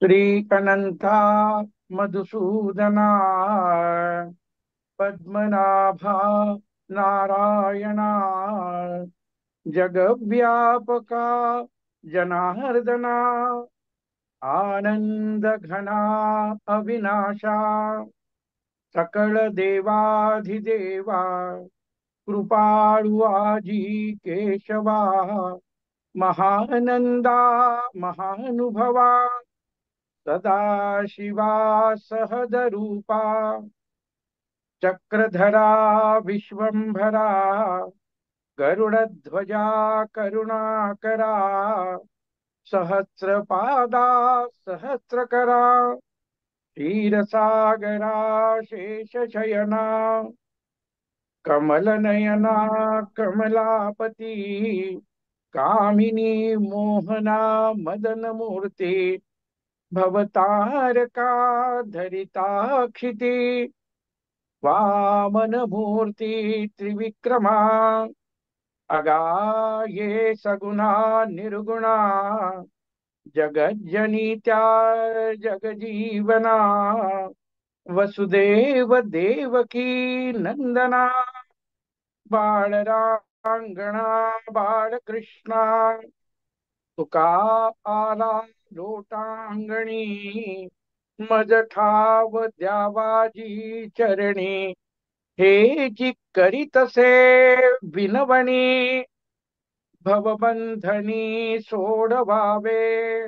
श्री अनंता मधुसूदना पद्मनाभा नारायणा जगव्यापका जनार्दना आनंद घना अविनाशा सकळ देवाधिदेवा कृपाळू आजी केशवा महानंदा महानुभवा सदाशिवा सहजरूपा चक्रधरा विश्वंभरा गरुडध्वजा करुणाकरा सहस्रपादा सहस्रकरा क्षीरसागरा शेषशयना कमलनयना कमलापती कामिनी मोहना मदनमूर्ती भवतारका धरिताक्षिती वामनमूर्ती त्रिविक्रमा अगाये सगुणा निर्गुणा जगज्जनित्या जगजीवना वसुदेव देवकी नंदना बाळरांगणा बाळकृष्णा तुका आला लोटांगणी मज ठाव द्यावाजी चरणी हे जी करीतसे विनवणी भवबंधनी सोडवावे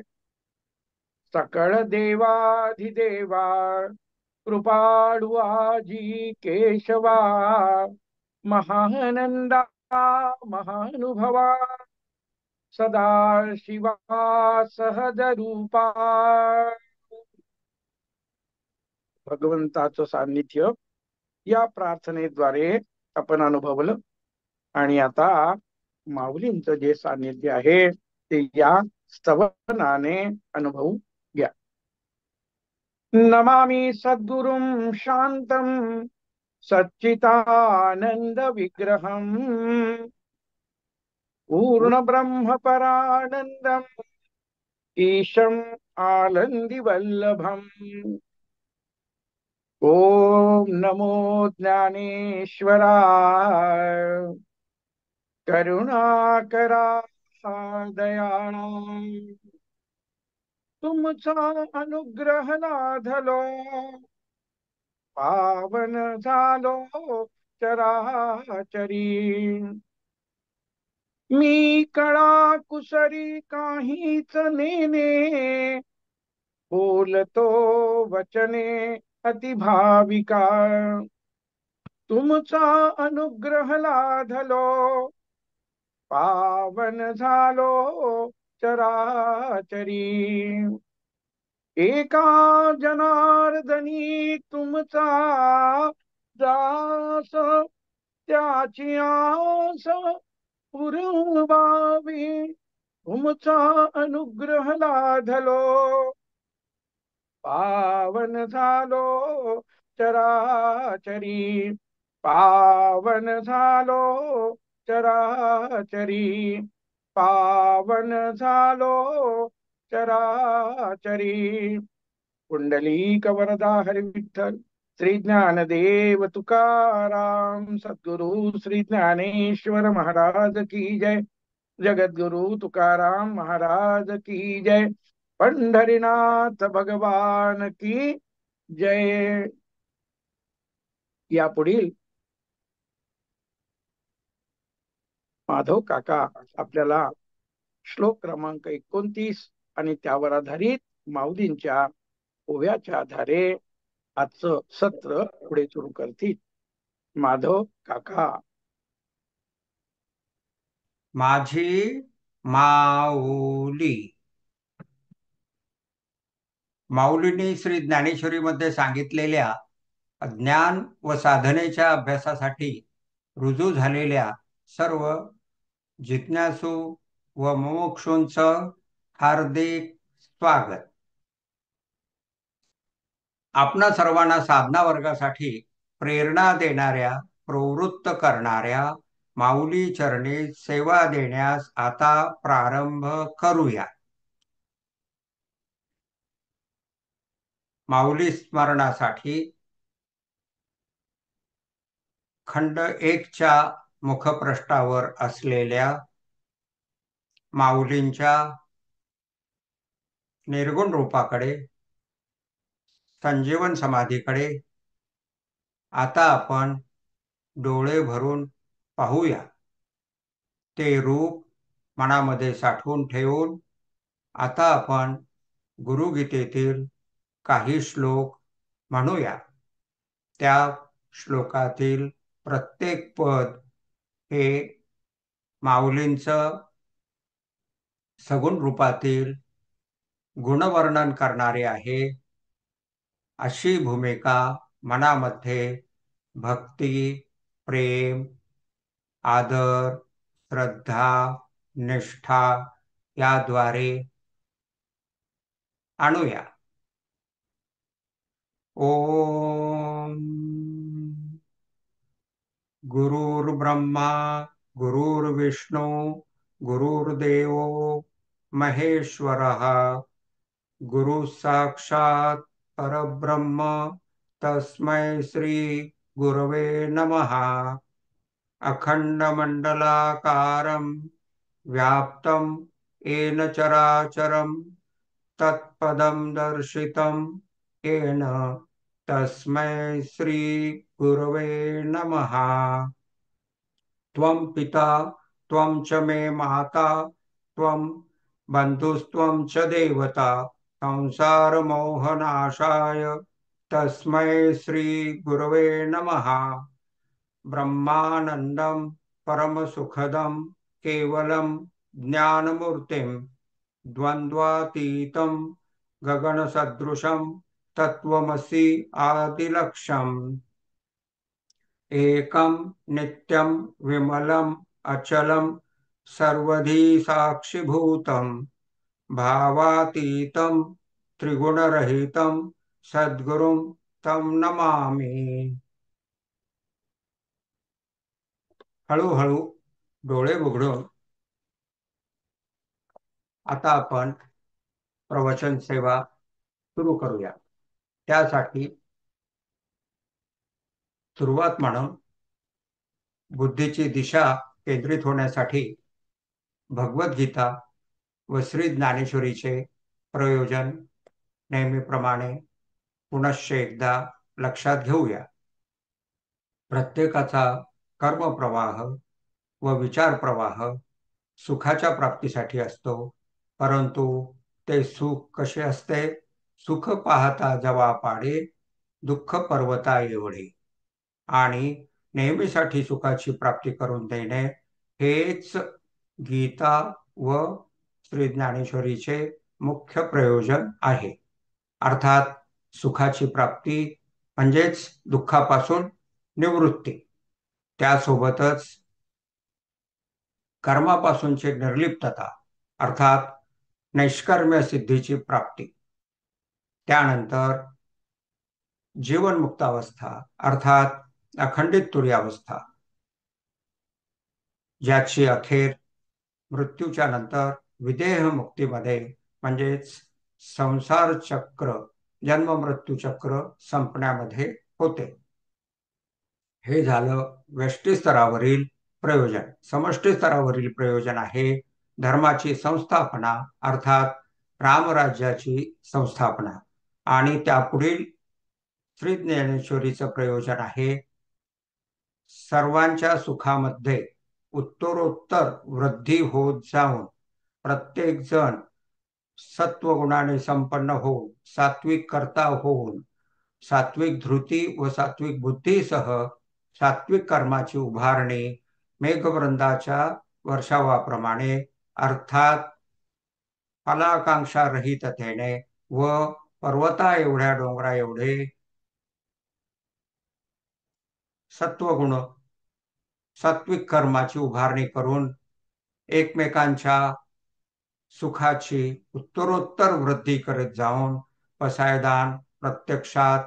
सकळ देवाधिदेवा कृपाळू आजी केशवा महानंदा महानुभवा सदा शिवा सहजरूपा भगवंताचं सान्निध्य या प्रार्थनेद्वारे आपण अनुभवलं. आणि आता माऊलींचं जे सान्निध्य आहे ते या स्तवनाने अनुभवू घ्या. नमामि सद्गुरुं शांतं सच्चिदानंद विग्रहम् पूर्ण ब्रह्म परानंदम् ईशम् आनंदी वल्लभम्. ओम नमो ज्ञानेश्वराय करुणाकरा दयाळा तुमचा अनुग्रह लाधलो पावन झालो चराचरी. मी कळा कुसरी काहीच नेने बोलतो वचने अतिभाविका. तुमचा अनुग्रह लाधलो पावन झालो चराचरी. एका जनार्दनी तुमचा दास त्याची आस पुरवावी. तुमचा अनुग्रह लाधलो पावन झालो चराचरी. पावन झालो चराचरी. पावन झालो चराचरी. पुंडलीक वरदा हरी विठ्ठल श्री ज्ञानदेव तुकाराम सद्गुरु श्री ज्ञानेश्वर महाराज की जय. जगद्गुरु तुकाराम महाराज की जय. पंढरीनाथ भगवान की जय. यापुढील माधव काका आपल्याला श्लोक क्रमांक 29 आणि त्यावर आधारित माऊलींच्या ओव्याच्या आधारे आजचं सत्र पुढे सुरू करतील. माधव काका. माझी माऊली. माऊलींनी श्री ज्ञानेश्वरीमध्ये सांगितलेल्या ज्ञान व साधनेच्या अभ्यासासाठी रुजू झालेल्या सर्व जिज्ञासू व मुमुक्षूंचं हार्दिक स्वागत. आपणा सर्वांना साधना वर्गासाठी प्रेरणा देणाऱ्या प्रवृत्त करणाऱ्या माऊली चरणी सेवा देण्यास आता प्रारंभ करूया. माऊली स्मरणासाठी खंड 1च्या मुखपृष्ठावर असलेल्या माऊलींच्या निर्गुण रूपाकडे, संजीवन समाधीकडे आता आपण डोळे भरून पाहूया. ते रूप मनामध्ये साठवून ठेवून आता आपण गुरुगीतेतील काही श्लोक म्हणूया. त्या श्लोकातील प्रत्येक पद हे माऊलींचं सगुण रूपातील गुणवर्णन करणारे आहे. अशी भूमिका मनामध्ये भक्ती, प्रेम, आदर, श्रद्धा, निष्ठा याद्वारे आणूया. ओम गुरुर्ब्रह्मा गुरुर्विष्णू गुरुर्देव महेश्वरः गुरु साक्षात परब्रह्म तस्मै श्री गुरवे नमः. अखंडमंडलाकारं व्याप्तं येन चराचरं तत्पदं दर्शितं येन तस्मै श्री गुरवे नमः. त्वं पिता त्वं च मे माता त्वं बन्धुस्त्वं च देवता संसारमोहनाशाय तस्मै श्री गुरवे नमः. ब्रह्मानन्दं परमसुखदं केवलं ज्ञानमूर्तिं द्वन्द्वातीतं गगनसदृशं तत्त्वमसि आदिलक्ष्यम्. एकं नित्यं विमलं अचलं सर्वधी साक्षिभूतं भावातीतं त्रिगुणरहितं सद्गुरुं तं नमामि. हळूहळू डोळे उघडून आता आपण प्रवचन सेवा सुरू करूया. त्यासाठी सुरुवात म्हणून बुद्धीची दिशा केंद्रित होण्यासाठी भगवद्गीता व श्री ज्ञानेश्वरीचे प्रयोजन नेहमीप्रमाणे पुनश्च एकदा लक्षात घेऊया. प्रत्येकाचा कर्मप्रवाह व विचार प्रवाह सुखाच्या प्राप्तीसाठी असतो, परंतु ते सुख कसे असते? सुख पाहता जवा पाडे दुःख पर्वता एवढे. आणि नेहमीसाठी सुखाची प्राप्ती करून देणे हेच गीता व श्री ज्ञानेश्वरीचे मुख्य प्रयोजन आहे. अर्थात सुखाची प्राप्ती म्हणजेच दुःखापासून निवृत्ती, त्यासोबतच कर्मापासूनची निर्लिप्तता अर्थात नैष्कर्म्य सिद्धीची प्राप्ती, त्यानंतर जीवनमुक्तावस्था अर्थात अखंडित तुर्यावस्था, ज्याची अखेर मृत्यूच्या नंतर विदेह मुक्तीमध्ये म्हणजेच संसार चक्र जन्म मृत्यू चक्र संपण्यामध्ये होते. हे झालं व्यष्टी स्तरावरील प्रयोजन. समष्टी स्तरावरील प्रयोजन आहे धर्माची संस्थापना अर्थात रामराज्याची संस्थापना. आणि त्यापुढील श्री ज्ञानेश्वरीचं प्रयोजन आहे सर्वांच्या सुखामध्ये उत्तरोत्तर वृद्धी होत जाऊन प्रत्येक जण सत्वगुणाने संपन्न होऊन सात्विक कर्ता होऊन सात्विक धृती व सात्विक बुद्धीसह सात्विक कर्माची उभारणी मेघवृंदाच्या वर्षावाप्रमाणे अर्थात फलाकांक्षा रहिततेने व पर्वता एवढ्या डोंगरा एवढे सत्वगुण सात्विक कर्माची उभारणी करून एकमेकांच्या सुखाची उत्तरोत्तर वृद्धी करत जाऊन पसायदान प्रत्यक्षात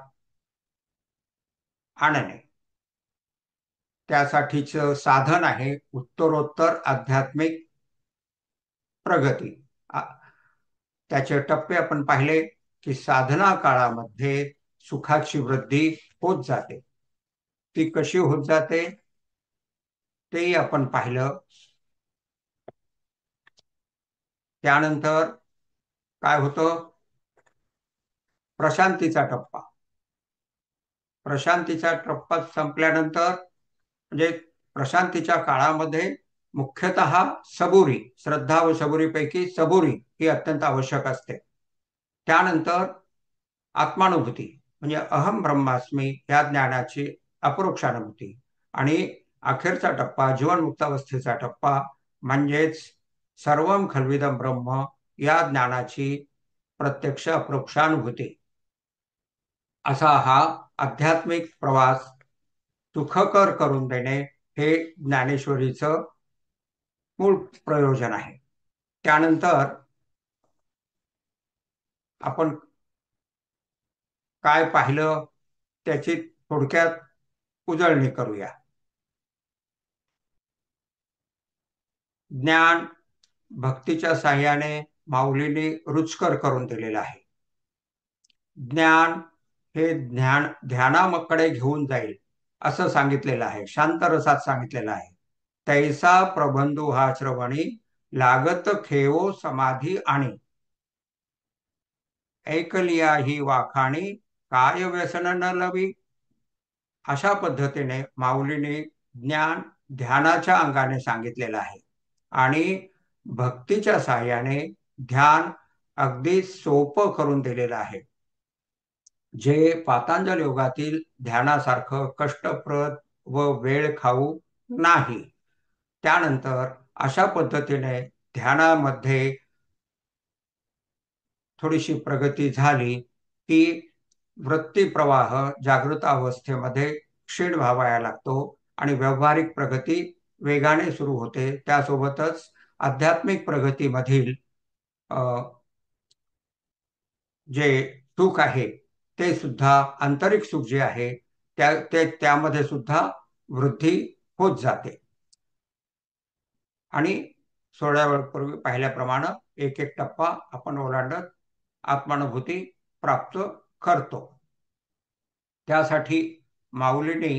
आणणे, त्यासाठीचं साधन आहे उत्तरोत्तर आध्यात्मिक प्रगती. त्याचे टप्पे आपण पाहिले. की साधना काळामध्ये सुखाची वृद्धी होत जाते. ती कशी होत जाते तेही आपण पाहिलं. त्यानंतर काय होतं, प्रशांतीचा टप्पा. प्रशांतीचा टप्पा संपल्यानंतर म्हणजे प्रशांतीच्या काळामध्ये मुख्यतः सबुरी, श्रद्धा व सबुरीपैकी सबुरी ही अत्यंत आवश्यक असते. त्यानंतर आत्मानुभूती म्हणजे अहम ब्रह्मास्मी या ज्ञानाची अपरोक्षानुभूती, आणि अखेरचा टप्पा जीवनमुक्तावस्थेचा टप्पा म्हणजेच सर्वम खल्विदम ब्रह्म या ज्ञानाची प्रत्यक्ष अपरोक्षानुभूती. असा हा आध्यात्मिक प्रवास सुखकर करून देणे हे ज्ञानेश्वरीचं मूळ प्रयोजन आहे. त्यानंतर आपण काय पाहिलं त्याची थोडक्यात उजळणी करूया. ज्ञान भक्तीच्या साह्याने माऊलीने रुचकर करून दिलेलं आहे. ज्ञान हे ध्यानाकडे घेऊन जाईल असं सांगितलेलं आहे, शांत रसात सांगितलेलं आहे. तैसा प्रबंधू हा श्रवणी लागत खेवो समाधी आणि ऐकलिया ही वाखाणी काय व्यसन न लवी. अशा पद्धतीने माऊलीने ज्ञान ध्यानाच्या अंगाने सांगितलेलं आहे आणि भक्तीच्या साह्याने ध्यान अगदी सोपं करून दिलेलं आहे, जे पातंजल योगातील ध्यानासारखं कष्टप्रद व वेळ खाऊ नाही. त्यानंतर अशा पद्धतीने ध्यानामध्ये थोडीशी प्रगती झाली की वृत्ती प्रवाह जागृत अवस्थेमध्ये क्षीण व्हावया लागतो आणि व्यावहारिक प्रगती वेगाने सुरू होते. त्यासोबतच आध्यात्मिक प्रगतीमधील जे सुख आहे ते सुद्धा आंतरिक सुख जे आहे त्यामध्ये सुद्धा वृद्धी होत जाते. आणि थोड्या वेळपूर्वी पाहिल्याप्रमाणे एक एक टप्पा आपण ओलांडत आत्मानुभूती प्राप्त करतो. त्यासाठी माऊलीने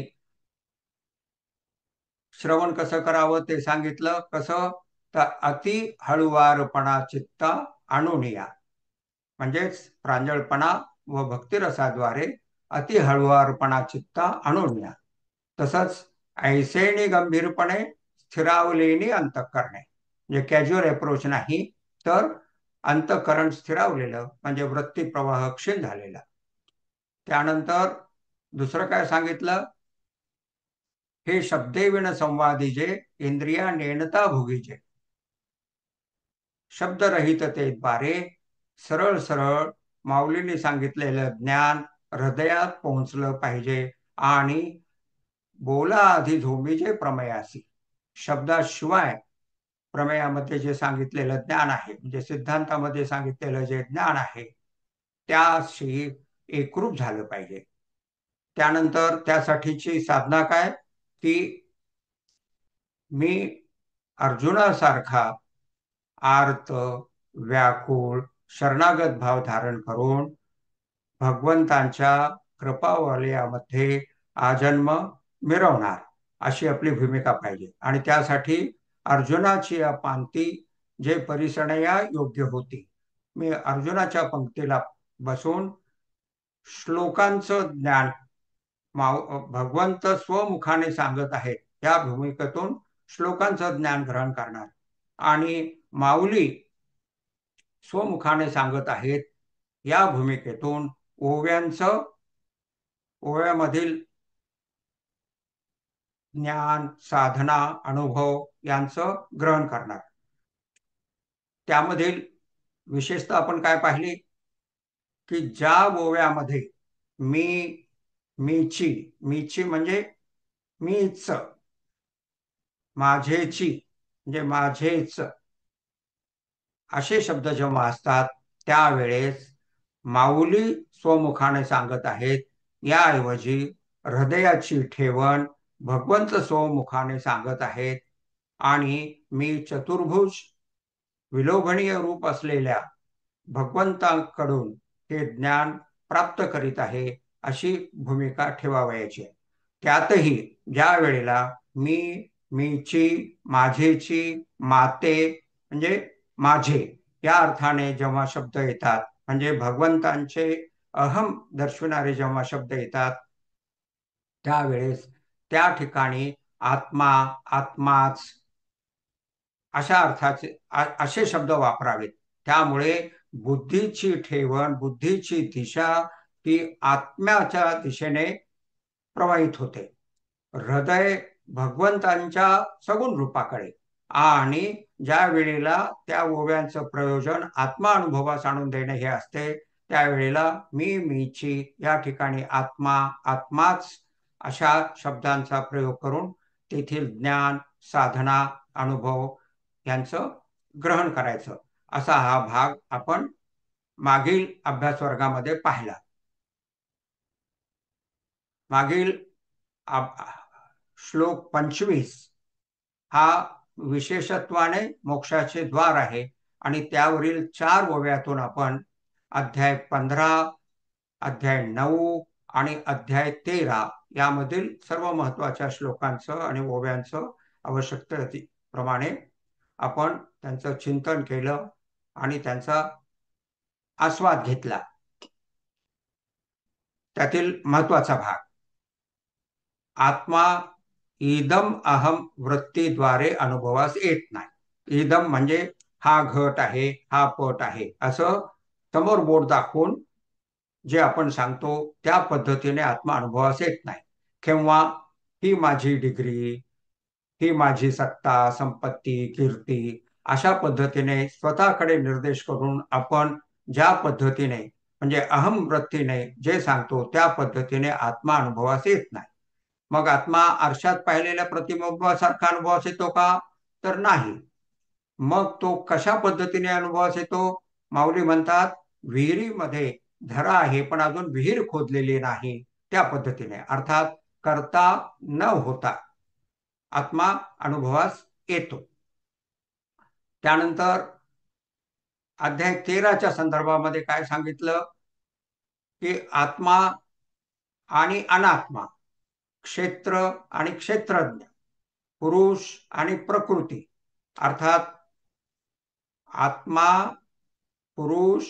श्रवण कसं करावं ते सांगितलं. कसं तर अति हळुवारपणा चित्ता आणूनिया, म्हणजेच प्रांजळपणा व भक्तिरसाद्वारे अति हळुवारपणा चित्ता आणूनिया. तसंच ऐसेनी गंभीरपणे स्थिरावलेली अंतःकरणे, म्हणजे कॅज्युअल अप्रोच नाही तर अंतःकरण स्थिरावलेलं म्हणजे वृत्ती प्रवाह क्षीण झालेला. त्यानंतर दुसरं काय सांगितलं, हे शब्देविण संवादीजे इंद्रिया नेणता भोगीजे. शब्दरहिततेद्वारे सरळ सरळ माऊलीने सांगितलेलं ज्ञान हृदयात पोहोचलं पाहिजे. आणि बोला आधी झोमीचे प्रमेयासी, शब्दाशिवाय प्रमेयामध्ये जे सांगितलेलं ज्ञान आहे, म्हणजे सिद्धांतामध्ये सांगितलेलं जे ज्ञान आहे त्याशी एकरूप झालं पाहिजे. त्यानंतर त्यासाठीची साधना काय, की मी अर्जुनासारखा आर्त व्याकुळ शरणागत भाव धारण करून भगवंतांच्या कृपावलयामध्ये आजन्म मिरवणार अशी आपली भूमिका पाहिजे. आणि त्यासाठी अर्जुनाची पांक्ती जे परिसणया योग्य होती, मी अर्जुनाच्या पंक्तीला बसून श्लोकांचं ज्ञान भगवंत स्वमुखाने सांगत आहेत या भूमिकेतून श्लोकांचं ज्ञान ग्रहण करणार, आणि माऊली स्वमुखाने सांगत आहेत या भूमिकेतून ओव्यामधील ज्ञान साधना अनुभव यांचं ग्रहण करणार. त्यामधील विशेषतः आपण काय पाहिली, की ज्या ओव्यामध्ये मीची म्हणजे मीच, माझेची म्हणजे माझेच असे शब्द जेव्हा असतात त्यावेळेस माऊली स्वमुखाने सांगत आहेत, याऐवजी हृदयाची ठेवण भगवंत स्वमुखाने सांगत आहेत. आणि मी चतुर्भुज विलोभनीय रूप असलेल्या भगवंतांकडून हे ज्ञान प्राप्त करीत आहे अशी भूमिका ठेवावयाची आहे. त्यातही ज्या वेळेला मी, मीची, माझेची, माते म्हणजे माझे या अर्थाने जेव्हा शब्द येतात, म्हणजे भगवंतांचे अहम दर्शविणारे जेव्हा शब्द येतात, त्यावेळेस त्या ठिकाणी आत्मा, आत्माच अशा अर्थाचे असे शब्द वापरावेत. त्यामुळे बुद्धीची ठेवण, बुद्धीची दिशा ही आत्म्याच्या दिशेने प्रवाहित होते. हृदय भगवंतांच्या सगुण रूपाकडे, आणि ज्या वेळेला त्या ओव्यांचं प्रयोजन आत्मा अनुभवास आणून देणे हे असते, त्यावेळेला मी, मीची या ठिकाणी आत्मा, आत्माच अशा शब्दांचा प्रयोग करून तेथील ज्ञान, साधना, अनुभव यांचं ग्रहण करायचं. असा हा भाग आपण मागील अभ्यास वर्गामध्ये पाहिला. मागील श्लोक 25 हा विशेषत्वाने मोक्षाचे द्वार आहे, आणि त्यावरील 4 ओव्यातून आपण अध्याय 15, अध्याय 9 आणि अध्याय 13 यामधील सर्व महत्वाच्या श्लोकांचं आणि ओव्यांचं आवश्यकतेप्रमाणे आपण त्यांचं चिंतन केलं आणि त्यांचा आस्वाद घेतला. त्यातील महत्वाचा भाग, आत्मा इदम अहम वृत्तीद्वारे अनुभवास येत नाही. इदम म्हणजे हा घट आहे, हा पट आहे, असं समोर बोट दाखवून जे आपण सांगतो त्या पद्धतीने आत्मा अनुभवास येत नाही. किंवा ही माझी डिग्री, ही माझी सत्ता, संपत्ती, कीर्ती अशा पद्धतीने स्वतःकडे निर्देश करून आपण ज्या पद्धतीने म्हणजे अहम वृत्तीने जे सांगतो त्या पद्धतीने आत्मा अनुभवास येत नाही. मग आत्मा आरशात पाहिलेल्या प्रतिबिंबासारखा अनुभवास येतो का? तर नाही. मग तो कशा पद्धतीने अनुभवास येतो? माऊली म्हणतात, विहिरीमध्ये झरा आहे पण अजून विहीर खोदलेली नाही त्या पद्धतीने, अर्थात करता न होता आत्मा अनुभवास येतो. त्यानंतर अध्याय 13च्या संदर्भामध्ये काय सांगितलं की आत्मा आणि अनात्मा, क्षेत्र आणि क्षेत्रज्ञ, पुरुष आणि प्रकृती, अर्थात आत्मा, पुरुष,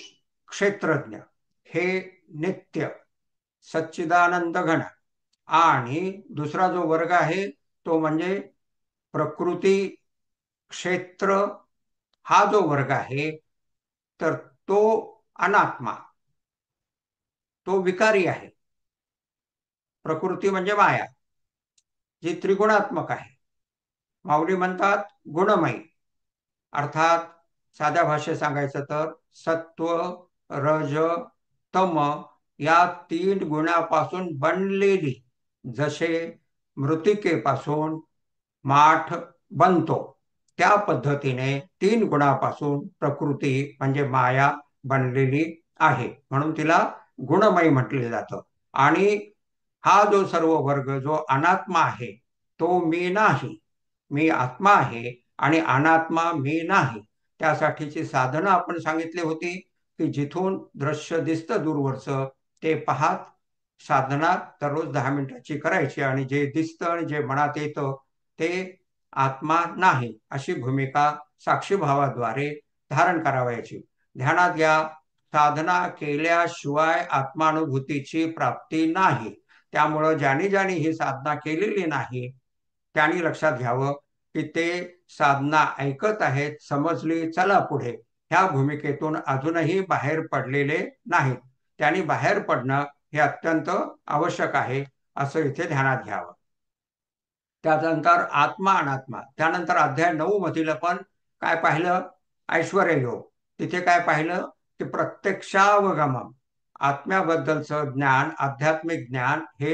क्षेत्रज्ञ हे नित्य सच्चिदानंद घन, आणि दुसरा जो वर्ग आहे तो म्हणजे प्रकृती, क्षेत्र हा जो वर्ग आहे तर तो अनात्मा, तो विकारी आहे. प्रकृती म्हणजे माया, जी त्रिगुणात्मक आहे. माऊली म्हणतात गुणमयी, अर्थात साध्या भाषेत सांगायचं तर सत्व, रज, तम या 3 गुणापासून बनलेली, जसे मृतिकेपासून माठ बनतो त्या पद्धतीने 3 गुणापासून प्रकृती म्हणजे माया बनलेली आहे, म्हणून तिला गुणमयी म्हटले जातं. आणि हा जो सर्व वर्ग जो अनात्मा आहे तो मी नाही, मी आत्मा आहे आणि अनात्मा मी नाही. त्यासाठीची साधनं आपण सांगितली होती की जिथून दृश्य दिसतं दूरवरचं ते पाहत साधना दररोज 10 मिनिटाची करायची, आणि जे दिसतं आणि जे मनात येतं ते आत्मा नाही अशी भूमिका साक्षीभावाद्वारे धारण करावयाची. ध्यानात घ्या, साधना केल्याशिवाय आत्मानुभूतीची प्राप्ती नाही. त्यामुळं ज्यांनी ज्यांनी ही साधना केलेली नाही त्यांनी लक्षात घ्यावं की ते साधना ऐकत आहेत, समजली, चला पुढे, ह्या भूमिकेतून अजूनही बाहेर पडलेले नाहीत. त्यांनी बाहेर पडणं हे अत्यंत आवश्यक आहे असं इथे ध्यानात घ्यावं. त्यानंतर आत्मा अनात्मा, त्यानंतर अध्याय 9 मधील आपण काय पाहिलं? ऐश्वर्य योग. तिथे काय पाहिलं की प्रत्यक्षावगमन, आत्म्याबद्दलचं ज्ञान, आध्यात्मिक ज्ञान हे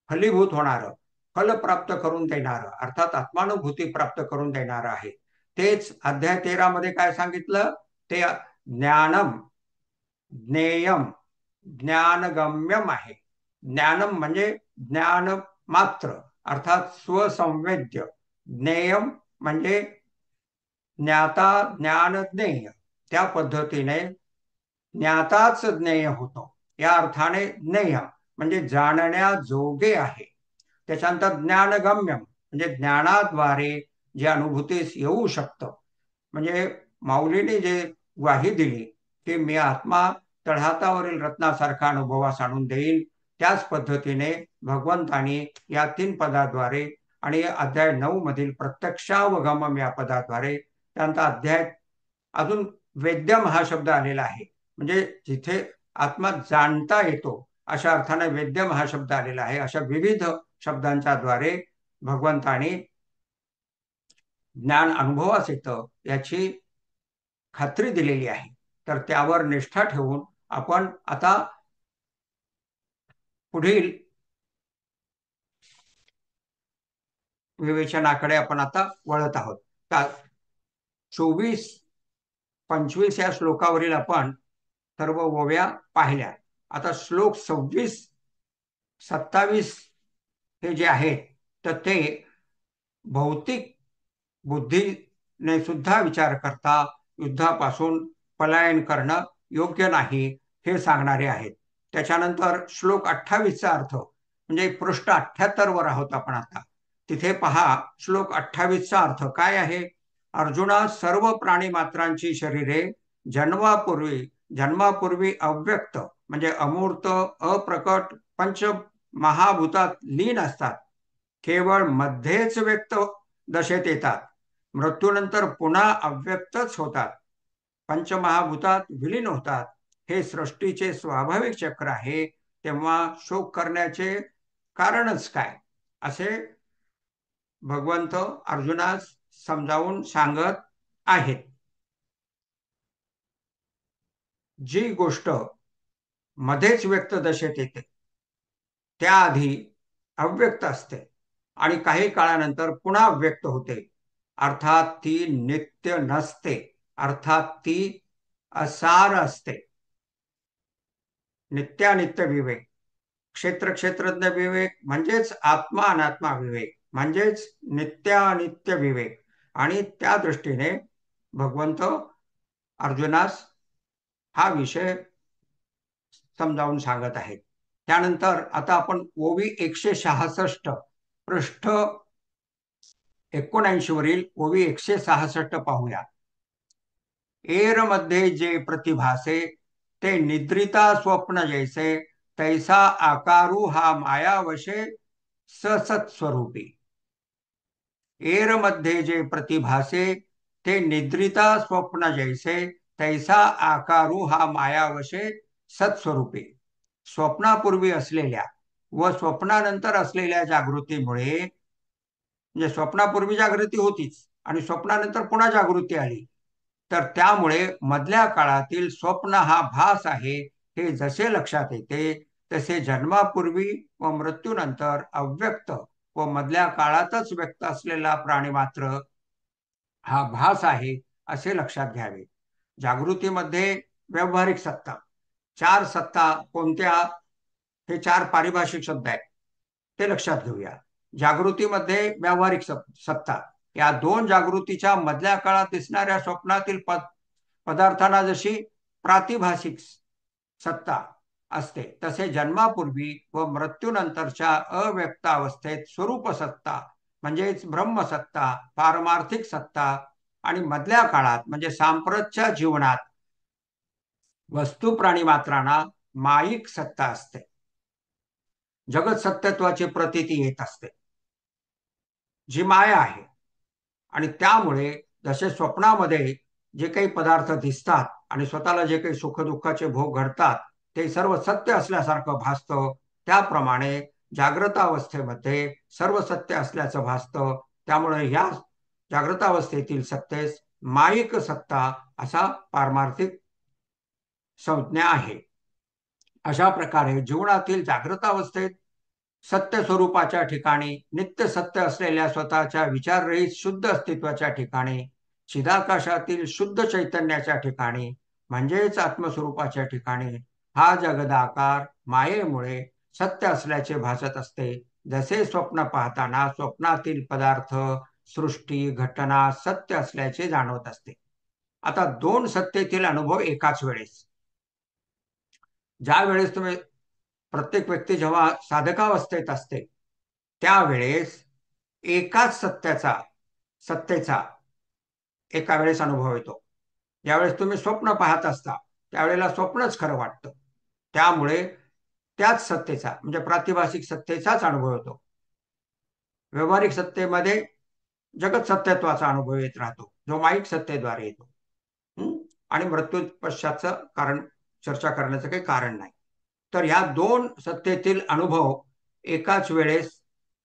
फलीभूत होणारं, फल प्राप्त करून देणारं, अर्थात आत्मानुभूती प्राप्त करून देणारं आहे. तेच अध्याय 13 मध्ये काय सांगितलं? ते ज्ञानम, ज्ञेयम, ज्ञानगम्यम आहे. ज्ञानम म्हणजे ज्ञान मात्र, अर्थात स्वसंवेद्य. ज्ञेयम म्हणजे ज्ञाता, ज्ञान, ज्ञेय. त्या पद्धतीने ज्ञाताच ज्ञेय होतो. या अर्थाने ज्ञेय म्हणजे जाणण्याजोगे आहे. त्याच्यानंतर ज्ञानगम्य म्हणजे ज्ञानाद्वारे जे अनुभूतीस येऊ शकतं. म्हणजे माऊलीने जे ग्वाही दिली की मी आत्मा तळहातावरील रत्नासारखा अनुभवास आणून देईल, त्याच पद्धतीने भगवंतानी या 3 पदाद्वारे आणि अध्याय 9 मधील प्रत्यक्षावगमम या पदाद्वारे, त्यानंतर अध्याय अजून वेद्यम हा शब्द आलेला आहे, म्हणजे जिथे आत्मा जाणता येतो अशा अर्थाने वेद्यम हा शब्द आलेला आहे. अशा विविध शब्दांच्या द्वारे भगवंताने ज्ञान अनुभवास येतं याची खात्री दिलेली आहे. तर त्यावर निष्ठा ठेवून आपण आता पुढील विवेचनाकडे आपण आता वळत आहोत. 24-25 या श्लोकावरील आपण सर्व ओव्या पाहिल्या. आता श्लोक 26-27 हे जे आहेत तर ते भौतिक बुद्धीने सुद्धा विचार करता युद्धापासून पलायन करणं योग्य नाही हे सांगणारे आहेत. त्याच्यानंतर श्लोक 28चा अर्थ म्हणजे पृष्ठ 78 वर आहोत आपण आता. तिथे पहा श्लोक 28चा अर्थ काय आहे. अर्जुना, सर्व प्राणी मात्रांची शरीरे जन्मापूर्वी अव्यक्त म्हणजे अमूर्त अप्रकट पंच महाभूतात लीन असतात. केवळ मध्येच व्यक्त दशेत येतात. मृत्यूनंतर पुन्हा अव्यक्तच होतात. पंचमहाभूतात विलीन होतात. हे सृष्टीचे स्वाभाविक चक्र आहे. तेव्हा शोक करण्याचे कारणच काय, असे भगवंत अर्जुनास समजावून सांगत आहेत. जी गोष्ट मध्येच व्यक्त दशेत येते त्याआधी अव्यक्त असते आणि काही काळानंतर पुन्हा व्यक्त होते, अर्थात ती नित्य नसते, अर्थात ती असार असते. नित्यानित्य विवेक, क्षेत्रज्ञ विवेक म्हणजेच आत्मा अनात्मा विवेक म्हणजेच नित्यानित्य विवेक. आणि त्या दृष्टीने भगवंत अर्जुनास हा विषय समजावून सांगत आहेत. त्यानंतर आता आपण ओवी 166 पृष्ठ 79 वरील ओवी 166 पाहूया. एर मध्ये जे प्रतिभासे ते निद्रिता स्वप्न जैसे तैसा आकारू हा मायावशे ससत्स्वरूपी. एर मध्ये जे प्रतिभासे ते निद्रिता स्वप्न जैसे तैसा आकारू हा मायावशे सत्स्वरूपी. स्वप्नापूर्वी असलेल्या व स्वप्नानंतर असलेल्या जागृतीमुळे, म्हणजे स्वप्नापूर्वी जागृती होतीच आणि स्वप्नानंतर पुन्हा जागृती आली, तर त्यामुळे मधल्या काळातील स्वप्न हा भास आहे हे जसे लक्षात येते, तसे जन्मापूर्वी व मृत्यूनंतर अव्यक्त व मधल्या काळातच व्यक्त असलेला प्राणी मात्र हा भास आहे असे लक्षात घ्यावे. जागृतीमध्ये व्यावहारिक सत्ता, 4 सत्ता कोणत्या, हे 4 पारिभाषिक शब्द आहेत, ते लक्षात घेऊया. जागृतीमध्ये व्यावहारिक सत्ता, या 2 जागृतीच्या मधल्या काळात दिसणाऱ्या स्वप्नातील पदार्थांना जशी प्रातिभाषिक सत्ता असते, तसे जन्मापूर्वी व मृत्यूनंतरच्या अव्यक्त अवस्थेत स्वरूप सत्ता म्हणजेच ब्रह्मसत्ता, पारमार्थिक सत्ता आणि मधल्या काळात म्हणजे सांप्रतच्या जीवनात वस्तू प्राणी मात्रांना माईक सत्ता असते. जगत सत्यत्वाची प्रतीती येत असते, जी माया आहे. आणि त्यामुळे जसे स्वप्नामध्ये जे काही पदार्थ दिसतात आणि स्वतःला जे काही सुखदुःखाचे भोग घडतात ते सर्व सत्य असल्यासारखं भासतं, त्याप्रमाणे जागृत अवस्थेमध्ये सर्व सत्य असल्याचं भासतं. त्यामुळे या जागृत अवस्थेतील सत्तेस माईक सत्ता असा पारमार्थिक संज्ञा आहे. अशा प्रकारे जीवनातील जागृत अवस्थेत सत्य स्वरूपाच्या ठिकाणी, नित्य सत्य असलेल्या स्वतःच्या विचाररहित शुद्ध अस्तित्वाच्या ठिकाणी, चिदाकाशातील शुद्ध चैतन्याच्या ठिकाणी म्हणजेच आत्मस्वरूपाच्या ठिकाणी हा जगदाकार मायेमुळे सत्य असल्याचे भासत असते. जसे स्वप्न पाहताना स्वप्नातील पदार्थ, सृष्टी, घटना सत्य असल्याचे जाणवत असते. आता 2 सत्तेतील अनुभव एकाच वेळेस, ज्या वेळेस तुम्ही प्रत्येक व्यक्ती जेव्हा साधकावस्थेत असते त्यावेळेस एकाच सत्तेचा एका वेळेस अनुभव येतो. ज्यावेळेस तुम्ही स्वप्न पाहत असता त्यावेळेला स्वप्नच खरं वाटतं. त्यामुळे त्याच सत्तेचा म्हणजे प्रातिभासिक सत्तेचाच अनुभव येतो. व्यावहारिक सत्तेमध्ये जगत सत्यत्वाचा अनुभव येत राहतो जो माईक सत्तेद्वारे येतो. आणि मृत्यू पश्चातचं कारण चर्चा करण्याचं काही कारण नाही. तर ह्या दोन सत्तेतील अनुभव एकाच वेळेस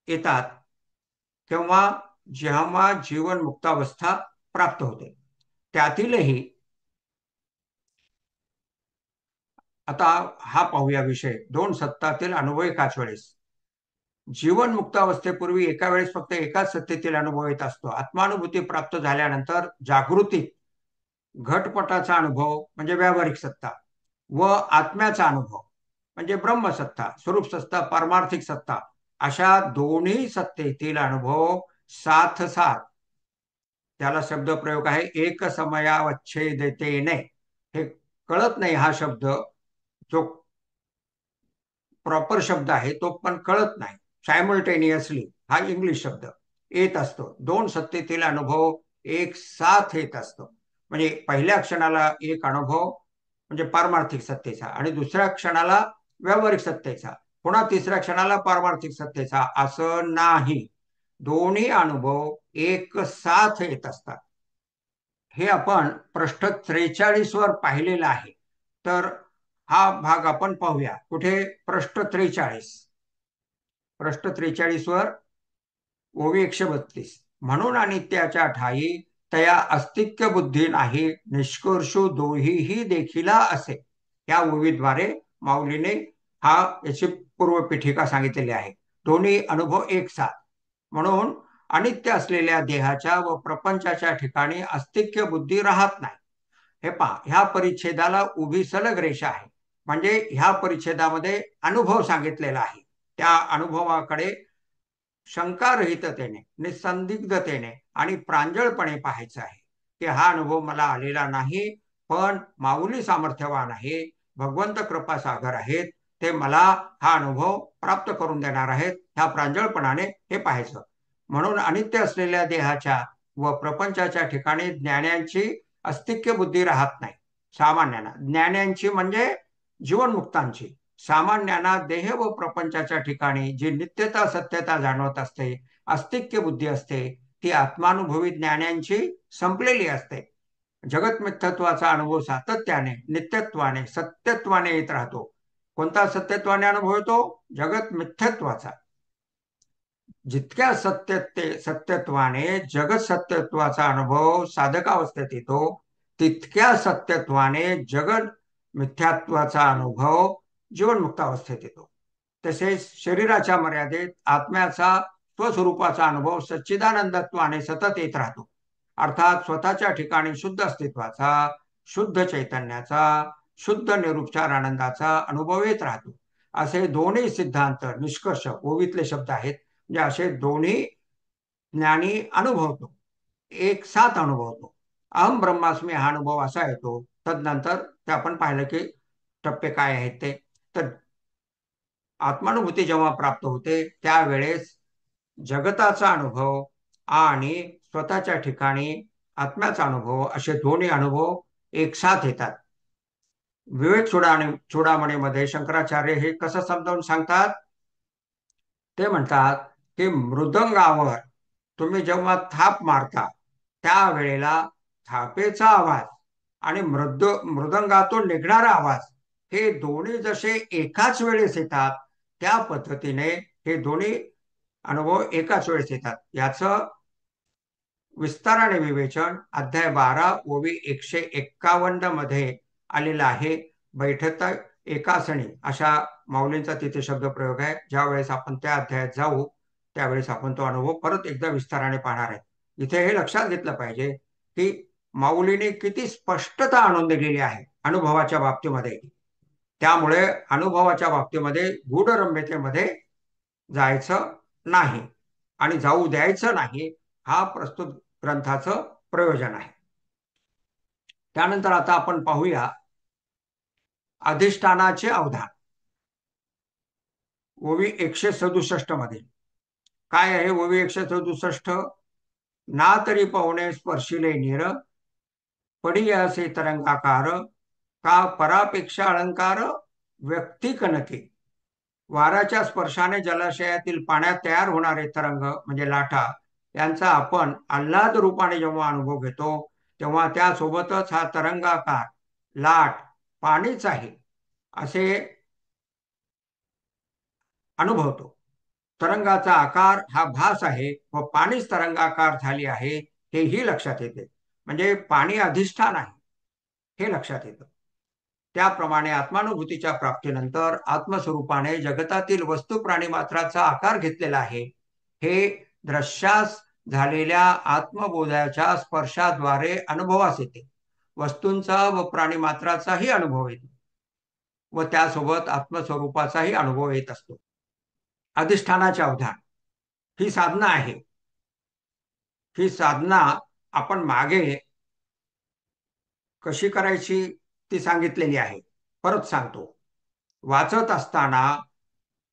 येतात किंवा जेव्हा जीवन मुक्तावस्था प्राप्त होते. त्यातीलही आता हा पाहूया विषय दोन सत्तातील अनुभव एकाच वेळेस. जीवन मुक्तावस्थेपूर्वी एका वेळेस फक्त एकाच सत्तेतील अनुभव येत असतो. आत्मानुभूती प्राप्त झाल्यानंतर जागृतीत घटपटाचा अनुभव म्हणजे व्यावहारिक सत्ता व आत्म्याचा अनुभव म्हणजे ब्रह्मसत्ता, स्वरूप सत्ता, पारमार्थिक सत्ता अशा दोन्ही सत्तेतील अनुभव साथ साथ, त्याला शब्द प्रयोग आहे एक समयावच्छेदतेने. हे कळत नाही हा शब्द, जो प्रॉपर शब्द आहे तो पण कळत नाही. सायमल्टेनियसली हा इंग्लिश शब्द येत असतो. दोन सत्तेतील अनुभव एक साथ येत असतो. म्हणजे पहिल्या क्षणाला एक अनुभव म्हणजे पारमार्थिक सत्तेचा आणि दुसऱ्या क्षणाला व्यावहारिक सत्तेचा, पुन्हा तिसऱ्या क्षणाला पारमार्थिक सत्तेचा, असं नाही. दोन्ही अनुभव एक साथ येत असतात. हे आपण पृष्ठ 43 वर पाहिलेलं आहे. तर हा भाग आपण पाहूया. कुठे? पृष्ठ 43. पृष्ठ 43 वर ओवी 132. म्हणून अनित्याच्या ठाई तया अस्तिक्य बुद्धी नाही निष्कर्षो दोहीही देखिला असे. या ओवीद्वारे माऊलीने याची पूर्वपीठिका सांगितलेली आहे. दोन्ही अनुभव एक साथ. म्हणून अनित्य असलेल्या देहाच्या व प्रपंचाच्या ठिकाणी अस्तिक्य बुद्धी राहत नाही. हे पहा, ह्या परिच्छेदाला उभी सलग रेषा आहे. म्हणजे ह्या परिच्छेदामध्ये अनुभव सांगितलेला आहे. त्या अनुभवाकडे शंकारहिततेने, निसंदिग्धतेने आणि प्रांजळपणे पाहायचं आहे की हा अनुभव मला आलेला नाही, पण माऊली सामर्थ्यवान आहे, भगवंत कृपासागर आहेत, ते मला हा अनुभव प्राप्त करून देणार आहेत. ह्या प्रांजळपणाने हे पाहायचं. म्हणून अनित्य असलेल्या देहाच्या व प्रपंचाच्या ठिकाणी ज्ञानांची अस्तिक्य बुद्धी राहत नाही. सामान्यांना ज्ञानांची म्हणजे जीवनमुक्तांची. सामान्यांना देह व प्रपंचाच्या ठिकाणी जी नित्यता सत्यता जाणवत असते, अस्तिक्य बुद्धी असते, ती आत्मानुभवी ज्ञानांची संपलेली असते. जगत मिथ्यत्वाचा अनुभव सातत्याने, नित्यत्वाने, सत्यत्वाने येत राहतो. कोणता सत्यत्वाने अनुभव येतो? जगत मिथ्यत्वाचा. जितक्या सत्यत्वाने जगत सत्यत्वाचा अनुभव साधकावस्थेत येतो, तितक्या सत्यत्वाने जगत मिथ्यात्वाचा अनुभव जीवनमुक्तावस्थेत येतो. तसेच शरीराच्या मर्यादेत आत्म्याचा स्वस्वरूपाचा अनुभव सच्चिदानंदत्वाने सतत येत राहतो. अर्थात स्वतःच्या ठिकाणी शुद्ध अस्तित्वाचा, शुद्ध चैतन्याचा, शुद्ध निरुपचार आनंदाचा अनुभव येत राहतो. असे दोन्ही सिद्धांत निष्कर्ष ओवीतले शब्द आहेत. म्हणजे असे दोन्ही ज्ञानी अनुभवतो, एक साथ अनुभवतो. अहम ब्रह्मास्मी हा अनुभव असा येतो. तदनंतर ते आपण पाहिलं की टप्पे काय आहेत ते. तर आत्मानुभूती जेव्हा प्राप्त होते त्यावेळेस जगताचा अनुभव आणि स्वतःच्या ठिकाणी आत्म्याचा अनुभव असे दोन्ही अनुभव एक साथ येतात. विवेक चूडामणीमध्ये शंकराचार्य हे कसं समजावून सांगतात? ते म्हणतात की मृदंगावर तुम्ही जेव्हा थाप मारता त्यावेळेला थापेचा आवाज आणि मृदंगातून निघणारा आवाज हे दोन्ही जसे एकाच वेळेस येतात, त्या पद्धतीने हे दोन्ही अनुभव एकाच वेळेस येतात. याचं विस्ताराने विवेचन अध्याय 12 ओवी 151 मध्ये आलेलं आहे. बैठक एकासणी अशा माऊलींचा तिथे शब्द प्रयोग आहे. ज्या वेळेस आपण त्या अध्यायात जाऊ त्यावेळेस आपण तो अनुभव परत एकदा विस्ताराने पाहणार आहे. इथे हे लक्षात घेतलं पाहिजे की माऊलीने किती स्पष्टता आणून दिलेली आहे अनुभवाच्या बाबतीमध्ये. त्यामुळे अनुभवाच्या बाबतीमध्ये गूढरम्यतेमध्ये जायचं नाही आणि जाऊ द्यायचं नाही. हा प्रस्तुत ग्रंथाचं प्रयोजन आहे. त्यानंतर आता आपण पाहूया अधिष्ठानाचे अवधान, ओवी 167 मध्ये. काय आहे ओवी 167? ना तरी पाहुणे स्पर्शिले नीर, पडी असे तरंगाकार, का परापेक्षा अलंकार व्यक्ती कनके. वाऱ्याच्या स्पर्शाने जलाशयातील पाण्यात तयार होणारे तरंग म्हणजे लाटा यांचा आपण आल्हाद रूपाने जेव्हा अनुभव घेतो तेव्हा त्यासोबतच हा तरंगाकार लाट पाणीच आहे असे अनुभवतो. तरंगाचा आकार हा भास आहे व पाणीच तरंगाकार झाली आहे हेही लक्षात येते. म्हणजे पाणी अधिष्ठान आहे हे लक्षात येतं. त्याप्रमाणे आत्मानुभूतीच्या प्राप्तीनंतर आत्मस्वरूपाने जगतातील वस्तू प्राणी मात्राचा आकार घेतलेला आहे हे द्रश्यास झालेल्या आत्मबोधाच्या स्पर्शाद्वारे अनुभवास येते. वस्तूंचा व प्राणी मात्राचाही अनुभव येतो व त्यासोबत आत्मस्वरूपाचाही अनुभव येत असतो. अधिष्ठानाचे अवधान ही साधना आहे. ही साधना आपण मागे कशी करायची ती सांगितलेली आहे. परत सांगतो. वाचत असताना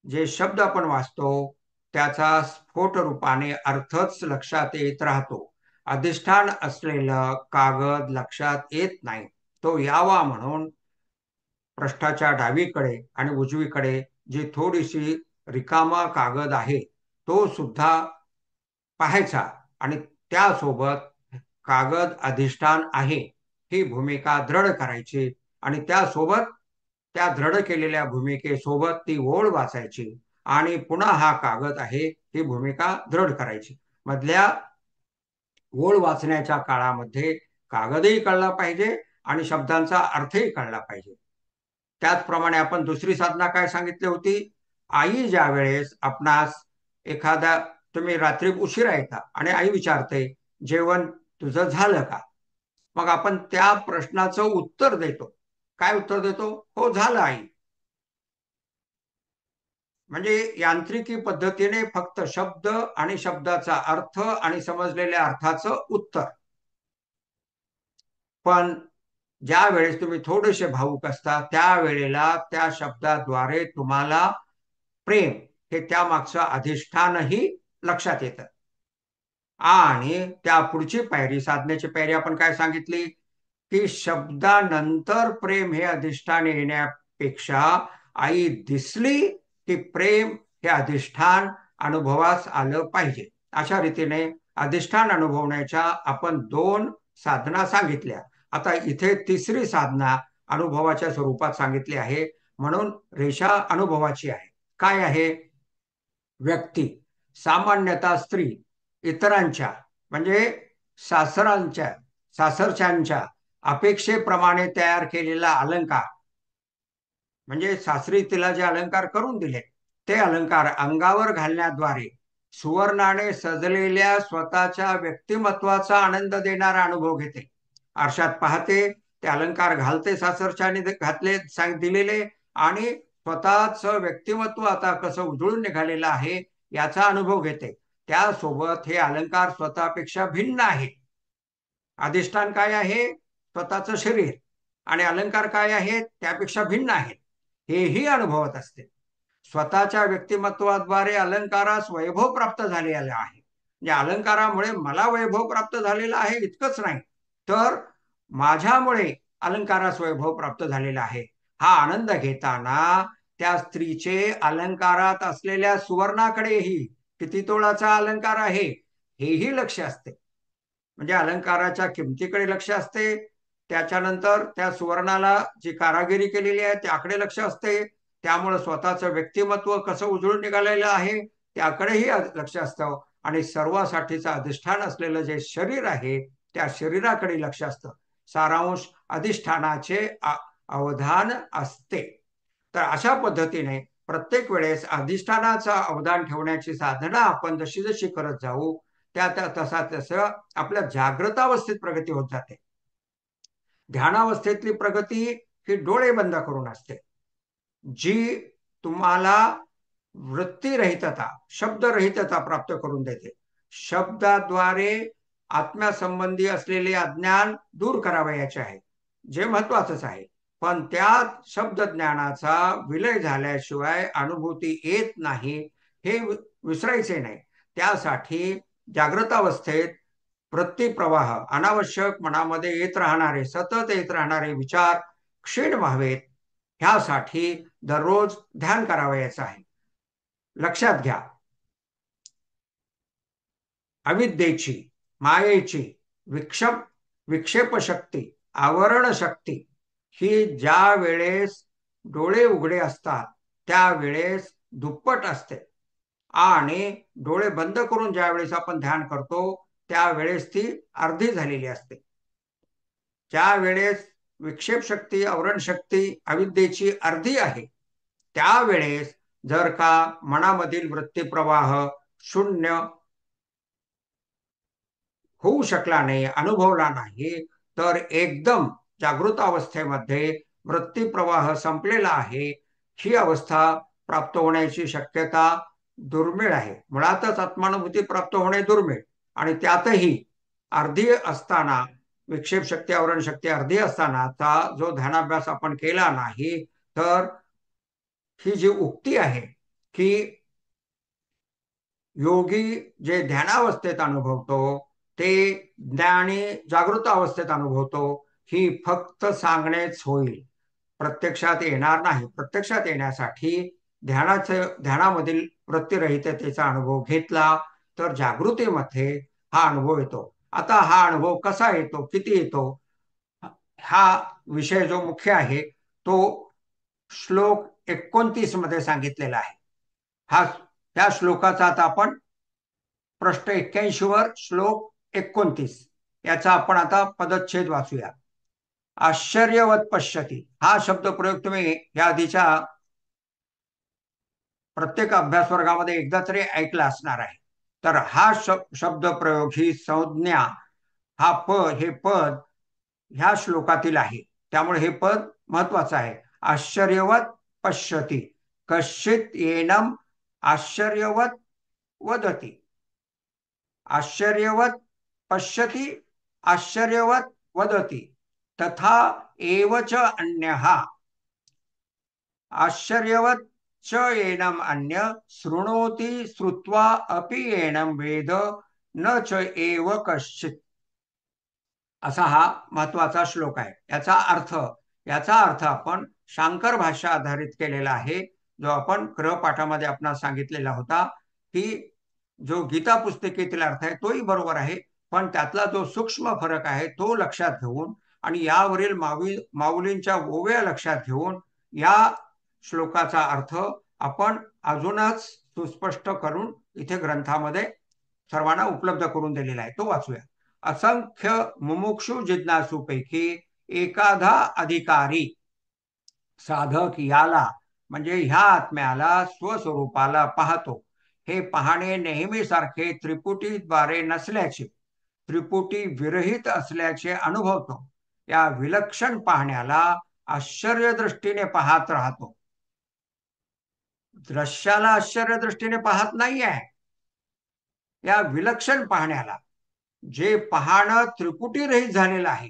जे शब्द आपण वाचतो त्याचा स्फोट रूपाने अर्थच लक्षात येत राहतो. अधिष्ठान असलेलं कागद लक्षात येत नाही. तो यावा म्हणून पृष्ठाच्या डावीकडे आणि उजवीकडे जी थोडीशी रिकामा कागद आहे तो सुद्धा पाहायचा आणि त्यासोबत कागद अधिष्ठान आहे ही भूमिका दृढ करायची आणि त्यासोबत त्या दृढ केलेल्या भूमिकेसोबत ती ओळ वाचायची आणि पुन्हा हा कागद आहे ही भूमिका दृढ करायची. मधल्या ओळ वाचण्याच्या काळामध्ये कागदही कळला पाहिजे आणि शब्दांचा अर्थही कळला पाहिजे. त्याचप्रमाणे आपण दुसरी साधना काय सांगितली होती? आई ज्या वेळेस आपणास एखादा तुम्ही रात्री उशिरा येता आणि आई विचारते जेवण तुझं झालं का? मग आपण त्या प्रश्नाचं उत्तर देतो. काय उत्तर देतो? हो झालं आई. म्हणजे यांत्रिकी पद्धतीने फक्त शब्द आणि शब्दाचा अर्थ आणि समजलेल्या अर्थाचं उत्तर. पण ज्या वेळेस तुम्ही थोडेसे भावुक असता त्यावेळेला त्या शब्दाद्वारे तुम्हाला प्रेम हे त्यामागचं अधिष्ठानही लक्षात येतं. आणि त्या पुढची पायरी साधनेची पायरी आपण काय सांगितली की शब्दानंतर प्रेम हे अधिष्ठान येण्यापेक्षा आई दिसली की प्रेम हे अधिष्ठान अनुभवास आलं पाहिजे. अशा रीतीने अधिष्ठान अनुभवण्याच्या आपण 2 साधना सांगितल्या. आता इथे तिसरी साधना अनुभवाच्या स्वरूपात सांगितली आहे म्हणून रेषा अनुभवाची आहे. काय आहे? व्यक्ती, सामान्यतः स्त्री, इतरांच्या म्हणजे सासरांच्या सासरच्यांच्या अपेक्षेप्रमाणे तयार केलेला अलंकार म्हणजे सासरी तिला जे अलंकार करून दिले ते अलंकार अंगावर घालण्याद्वारे सुवर्णाने सजलेल्या स्वतःच्या व्यक्तिमत्वाचा आनंद देणारा अनुभव घेते. आरशात पाहते ते अलंकार घालते सासरच्याने घातले दिलेले आणि स्वतःच व्यक्तिमत्व आता कसं उजळून निघालेलं आहे याचा अनुभव घेते. त्यासोबत हे अलंकार स्वतःपेक्षा भिन्न आहे. अधिष्ठान काय आहे? स्वतःचं शरीर आणि अलंकार काय आहेत? त्यापेक्षा भिन्न आहेत हेही अनुभवत असते. स्वतःच्या व्यक्तिमत्वाद्वारे अलंकारास वैभव प्राप्त झालेला आहे. या अलंकारामुळे मला वैभव प्राप्त झालेला आहे इतकंच नाही तर माझ्यामुळे अलंकारास वैभव प्राप्त झालेला आहे हा आनंद घेताना त्या स्त्रीचे अलंकारात असलेल्या सुवर्णाकडेही किती तोळाचा अलंकार आहे हेही लक्ष असते. म्हणजे अलंकाराच्या किमतीकडे लक्ष असते. त्याच्यानंतर त्या सुवर्णाला जी कारागिरी केलेली आहे त्याकडे लक्ष असते. त्यामुळे स्वतःचं व्यक्तिमत्व कसं उजळून निघालेलं आहे त्याकडेही लक्ष असतं आणि सर्वासाठीचं अधिष्ठान असलेलं जे शरीर आहे त्या शरीराकडे लक्ष असतं. सारांश अधिष्ठानाचे अवधान असते. तर अशा पद्धतीने प्रत्येक वेळेस अधिष्ठानाचं अवधान ठेवण्याची साधना आपण जशी जशी करत जाऊ त्या तसा तसं आपल्या जागृतावस्थेत प्रगती होत जाते. ध्यानावस्थेतली प्रगती ही डोळे बंद करून असते. जी तुम्हाला वृत्तीरहितता शब्दरहितता प्राप्त करून देते. शब्दाद्वारे आत्म्यासंबंधी असलेले अज्ञान दूर करावयाचे आहे जे महत्वाचंच आहे. पण त्या शब्द ज्ञानाचा विलय झाल्याशिवाय अनुभूती येत नाही हे विसरायचे नाही. त्यासाठी जागृत अवस्थेत वृत्ती प्रवाह अनावश्यक मनामध्ये येत राहणारे सतत येत राहणारे विचार क्षीण व्हावेत ह्यासाठी दररोज ध्यान करावयाचं आहे. लक्षात घ्या, अविद्येची, मायेची विक्षेप शक्ती, आवरण शक्ती ही ज्या वेळेस डोळे उघडे असतात त्यावेळेस दुप्पट असते आणि डोळे बंद करून ज्या वेळेस आपण ध्यान करतो त्यावेळेस ती अर्धी झालेली असते. ज्या वेळेस विक्षेप शक्ती, आवरण शक्ती अविद्येची अर्धी आहे त्यावेळेस जर का मनामधील वृत्ती प्रवाह शून्य होऊ शकला नाही, अनुभवला नाही, तर एकदम जागृत अवस्थेमध्ये वृत्ती प्रवाह संपलेला आहे ही अवस्था प्राप्त होण्याची शक्यता दुर्मिळ आहे. मुळातच आत्मानुभूती प्राप्त होणे दुर्मिळ आणि त्यातही अर्धी असताना, विक्षेप शक्ती, आवरण शक्ती अर्धी असतानाचा जो ध्यानाभ्यास आपण केला नाही, तर ही जी उक्ती आहे की योगी जे ध्यानावस्थेत अनुभवतो ते ज्ञानी जागृत अवस्थेत अनुभवतो, ही फक्त सांगणेच होईल, प्रत्यक्षात येणार नाही. प्रत्यक्षात येण्यासाठी ध्यानामधील वृत्तीरहिततेचा अनुभव घेतला तर जागृतीमध्ये हा अनुभव येतो. आता हा अनुभव कसा येतो, किती येतो, हा विषय जो मुख्य आहे तो श्लोक 29 मध्ये सांगितलेला आहे. त्या श्लोकाचा आता आपण पृष्ठ 81 वर श्लोक 29 याचा आपण आता पदच्छेद वाचूया. आश्चर्यवत पश्यती हा शब्द प्रयोग तुम्ही या आधीच्या प्रत्येक अभ्यास वर्गामध्ये एकदा तरी ऐकला असणार आहे. तर हा शब्द प्रयोग, ही संज्ञा, हे पद ह्या श्लोकातील आहे, त्यामुळे हे पद महत्वाचं आहे. आश्चर्यवत पश्यती, कश्चित येनम आश्चर्यवत वदती. आश्चर्यवत पश्यति, आश्चर्यवत वदति, तथा एवच अन्यः. आश्चर्यवत च एनम अन्य शृणोति, श्रुत्वा अपि एनम वेद, न च एव कश्चित. असा हा महत्वाचा श्लोक आहे. याचा अर्थ आपण शांकर भाष्य आधारित केलेला आहे, जो आपण गृहपाठामध्ये आपणास सांगितलेला होता की जो गीता पुस्तिकेतील अर्थ आहे तोही बरोबर आहे, पण त्यातला जो सूक्ष्म फरक आहे तो लक्षात घेऊन आणि यावरील माऊलींच्या ओव्या लक्षात घेऊन या श्लोकाचा अर्थ आपण अजूनच सुस्पष्ट करून इथे ग्रंथामध्ये सर्वांना उपलब्ध करून दिलेला आहे. तो वाचूया. असंख्य मुमुक्षु जिज्ञासूपैकी एखादा अधिकारी साधक याला म्हणजे ह्या आत्म्याला स्वस्वरूपाला पाहतो. हे पाहणे नेहमी सारखे त्रिपुटीद्वारे नसल्याचे, त्रिपुटी विरहित असल्याचे अनुभवतो. या विलक्षण पाहण्याला आश्चर्य दृष्टीने पाहत राहतो. दृश्याला आश्चर्य दृष्टीने पाहत नाहीये, या विलक्षण पाहण्याला, जे पाहणं त्रिपुटीरहित झालेलं आहे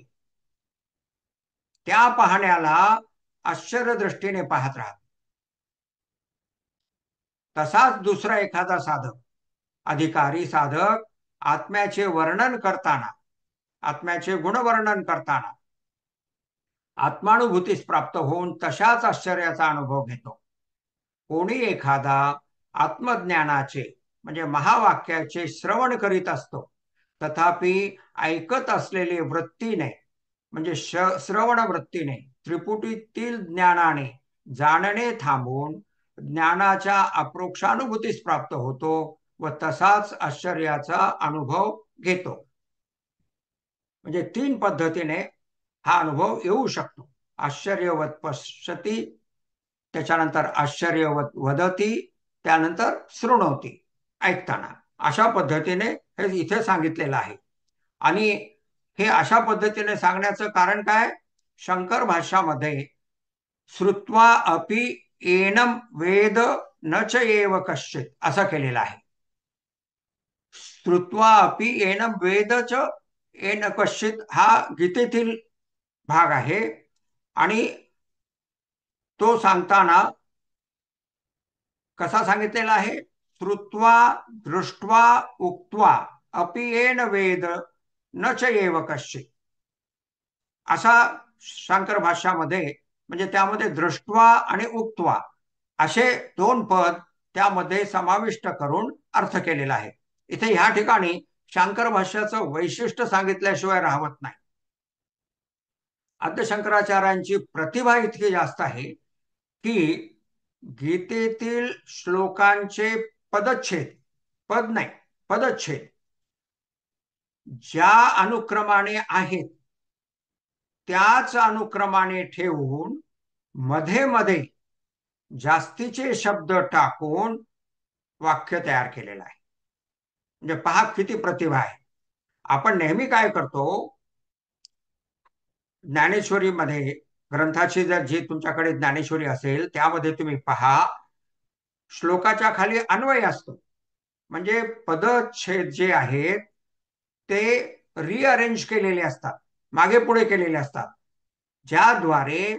त्या पाहण्याला आश्चर्य दृष्टीने पाहत राहतो. तसाच दुसरा एखादा साधक, अधिकारी साधक आत्म्याचे वर्णन करताना, आत्म्याचे गुणवर्णन करताना आत्मानुभूतीस प्राप्त होऊन तशाच आश्चर्याचा अनुभव घेतो. कोणी एखादा आत्मज्ञानाचे म्हणजे महावाक्याचे श्रवण करीत असतो, तथापि ऐकत असलेले वृत्तीने म्हणजे श्रवण वृत्तीने त्रिपुटीतील ज्ञानाने जाणणे थांबून ज्ञानाच्या अप्रोक्षानुभूतीस प्राप्त होतो व तसाच आश्चर्याचा अनुभव घेतो. म्हणजे 3 पद्धतीने हा अनुभव येऊ शकतो. आश्चर्यवत पश्यति, त्याच्यानंतर आश्चर्यवत वदती, त्यानंतर शृणोती, ऐकताना. अशा पद्धतीने हे इथे सांगितलेलं आहे. आणि हे अशा पद्धतीने सांगण्याचं कारण काय? शंकर भाष्यामध्ये श्रुत्वा अपि एनम वेद न च एव कश्चित असं केलेलं आहे. श्रुत्वा अपि एनम वेद च एन कश्चित हा गीतेतील भाग आहे आणि तो सांगताना कसा सांगितलेला आहे? श्रुत्वा दृष्ट्वा उक्त्वा अपि येन वेद न च एव कश्चित, असा शंकर भाष्यामध्ये, म्हणजे त्यामध्ये दृष्ट्वा आणि उक्त्वा असे दोन पद त्यामध्ये समाविष्ट करून अर्थ केलेला आहे. इथे ह्या ठिकाणी शंकर भाष्याचं वैशिष्ट्य सांगितल्याशिवाय राहत नाही. आद्य शंकराचार्यांची प्रतिभा इतकी जास्त आहे की गीतेतील श्लोकांचे पदच्छेद, पद नाही, पदच्छेद ज्या अनुक्रमाने आहेत त्याच अनुक्रमाने ठेवून मध्ये मध्ये जास्तीचे शब्द टाकून वाक्य तयार केलेलं आहे. म्हणजे पहा किती प्रतिभा आहे. आपण नेहमी काय करतो, ज्ञानेश्वरीमध्ये ग्रंथाची जर जी तुमच्याकडे ज्ञानेश्वरी असेल त्यामध्ये तुम्ही पहा, श्लोकाच्या खाली अन्वय असतो. म्हणजे पदच्छेद जे आहेत ते रिअरेंज केलेले असतात, मागे पुढे केलेले असतात, ज्याद्वारे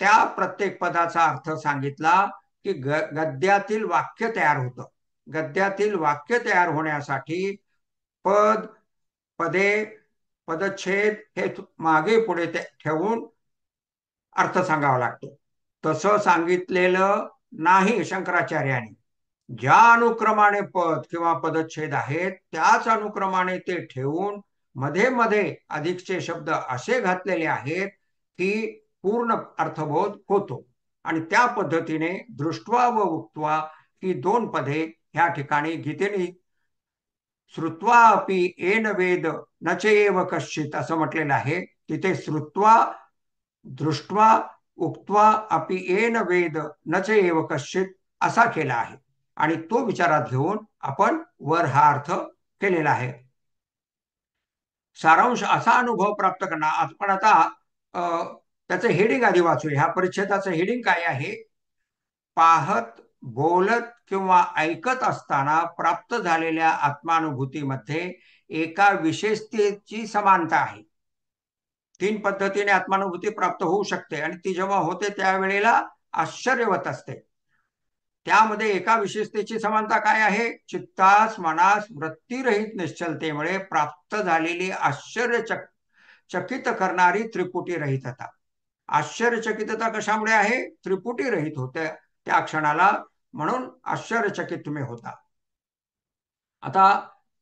त्या प्रत्येक पदाचा अर्थ सांगितला की गद्यातील वाक्य तयार होतं. गद्यातील वाक्य तयार होण्यासाठी पद, पदे, पदच्छेद हे मागे पुढे ठेवून अर्थ सांगावा लागतो. तसं सांगितलेलं नाही शंकराचार्यांनी. ज्या अनुक्रमाने पद किंवा पदच्छेद आहेत त्याच अनुक्रमाने ते ठेवून मध्ये मध्ये अधिकचे शब्द असे घातलेले आहेत की पूर्ण अर्थबोध होतो. आणि त्या पद्धतीने दृष्ट्वा व उक्त्वा ही दोन पदे ह्या ठिकाणी गीतेने श्रुत्वा अपि येन वेद न चैव कश्चित असं म्हटलेलं आहे. तिथे श्रुत्वा दृष्ट्वा उक्त्वा अपि येन वेद न चैव कश्चित असा केला आहे. आणि तो विचारात घेऊन आपण वर हा अर्थ केलेला आहे. सारांश असा अनुभव प्राप्त करणार. आपण आता त्याचं हेडिंग आधी वाचूया. ह्या परिच्छेदाचं हेडिंग काय आहे? पाहत, बोलत किंवा ऐकत असताना प्राप्त झालेल्या आत्मानुभूतीमध्ये एका विशेषतेची समानता आहे. तीन पद्धतीने आत्मानुभूती प्राप्त होऊ शकते आणि ती जेव्हा होते त्यावेळेला आश्चर्यवत असते. त्यामध्ये एका विशेषतेची समानता काय आहे? चित्तास मनास वृत्तीरहित निश्चलतेमुळे प्राप्त झालेली आश्चर्यचकित करणारी त्रिपुटी रहितता. आश्चर्यचकितता कशामुळे आहे? त्रिपुटी रहित होते त्या क्षणाला, म्हणून आश्चर्यचकित तुम्ही होता. आता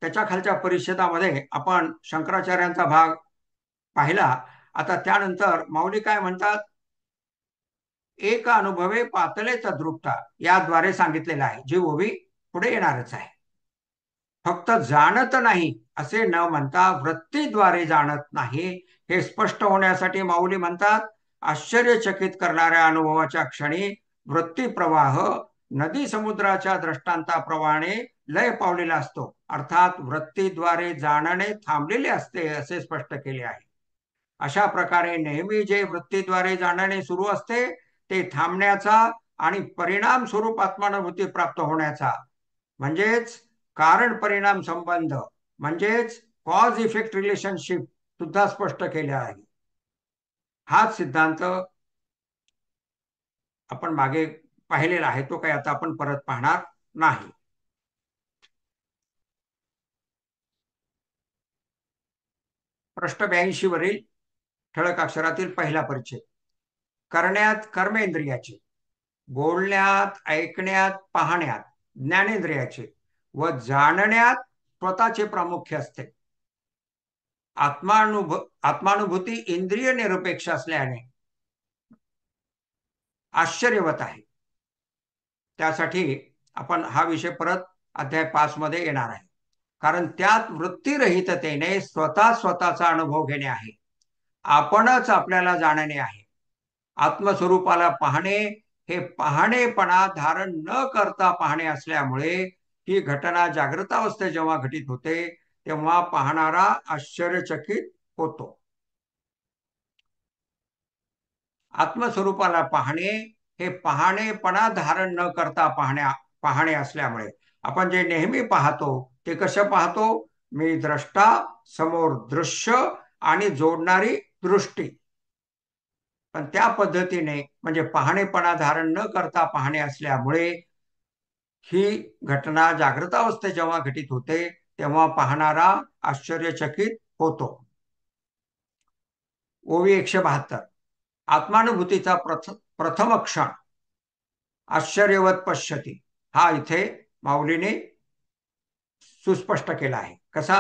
त्याच्या खालच्या परिच्छेदामध्ये आपण शंकराचार्यांचा भाग पाहिला. आता त्यानंतर माऊली काय म्हणतात? एक अनुभवे पातले तद्रुपता याद्वारे सांगितलेलं आहे, जी ओवी पुढे येणारच आहे. फक्त जाणत नाही असे न म्हणता वृत्तीद्वारे जाणत नाही हे स्पष्ट होण्यासाठी माऊली म्हणतात, आश्चर्यचकित करणाऱ्या अनुभवाच्या क्षणी वृत्ती प्रवाह नदी समुद्राच्या दृष्टांताप्रमाणे लय पावलेला असतो. अर्थात वृत्तीद्वारे जाणणे थांबलेले असते असे स्पष्ट केले आहे. अशा प्रकारे नेहमी जे वृत्तीद्वारे जाणणे सुरू असते ते थांबण्याचा आणि परिणाम स्वरूप आत्मानुभूती प्राप्त होण्याचा, म्हणजेच कारण परिणाम संबंध, म्हणजेच कॉज इफेक्ट रिलेशनशिप सुद्धा स्पष्ट केले आहे. हाच सिद्धांत आपण मागे पाहिलेला आहे, तो काही आता आपण परत पाहणार नाही. पृष्ठ 82 वरील ठळक अक्षरातील पहिला परिच्छेद. करण्यात कर्मेंद्रियाचे, बोलण्यात, ऐकण्यात, पाहण्यात ज्ञानेंद्रियाचे व जाणण्यात स्वतःचे प्रामुख्य असते. आत्मानुभूती इंद्रिय निरपेक्ष असल्याने आश्चर्यवत आहे. त्यासाठी आपण हा विषय परत अध्याय 5 मध्ये येणार आहे. कारण त्यात वृत्तीरहिततेने स्वतःचा अनुभव घेणे आहे. आपणच आपल्याला जाणणे आहे. आत्मस्वरूपाला पाहणे हे पाहणेपणा धारण न करता पाहणे असल्यामुळे ही घटना जागृतावस्थेत जेव्हा घटित होते तेव्हा पाहणारा आश्चर्यचकित होतो. आत्मस्वरूपाला पाहणे हे पाहणेपणा धारण न करता पाहणे असल्यामुळे आपण जे नेहमी पाहतो ते कसं पाहतो? मी द्रष्टा, समोर दृश्य आणि जोडणारी दृष्टी पण त्या पद्धतीने म्हणजे पाहणेपणा धारण न करता पाहणे असल्यामुळे ही घटना जागृत अवस्थेत जेव्हा घटित होते तेव्हा पाहणारा आश्चर्यचकित होतो. ओवी 172. आत्मानुभूतीचा प्रथम क्षण आश्चर्यवत पश्यती हा इथे माऊलीने सुस्पष्ट केला आहे. कसा?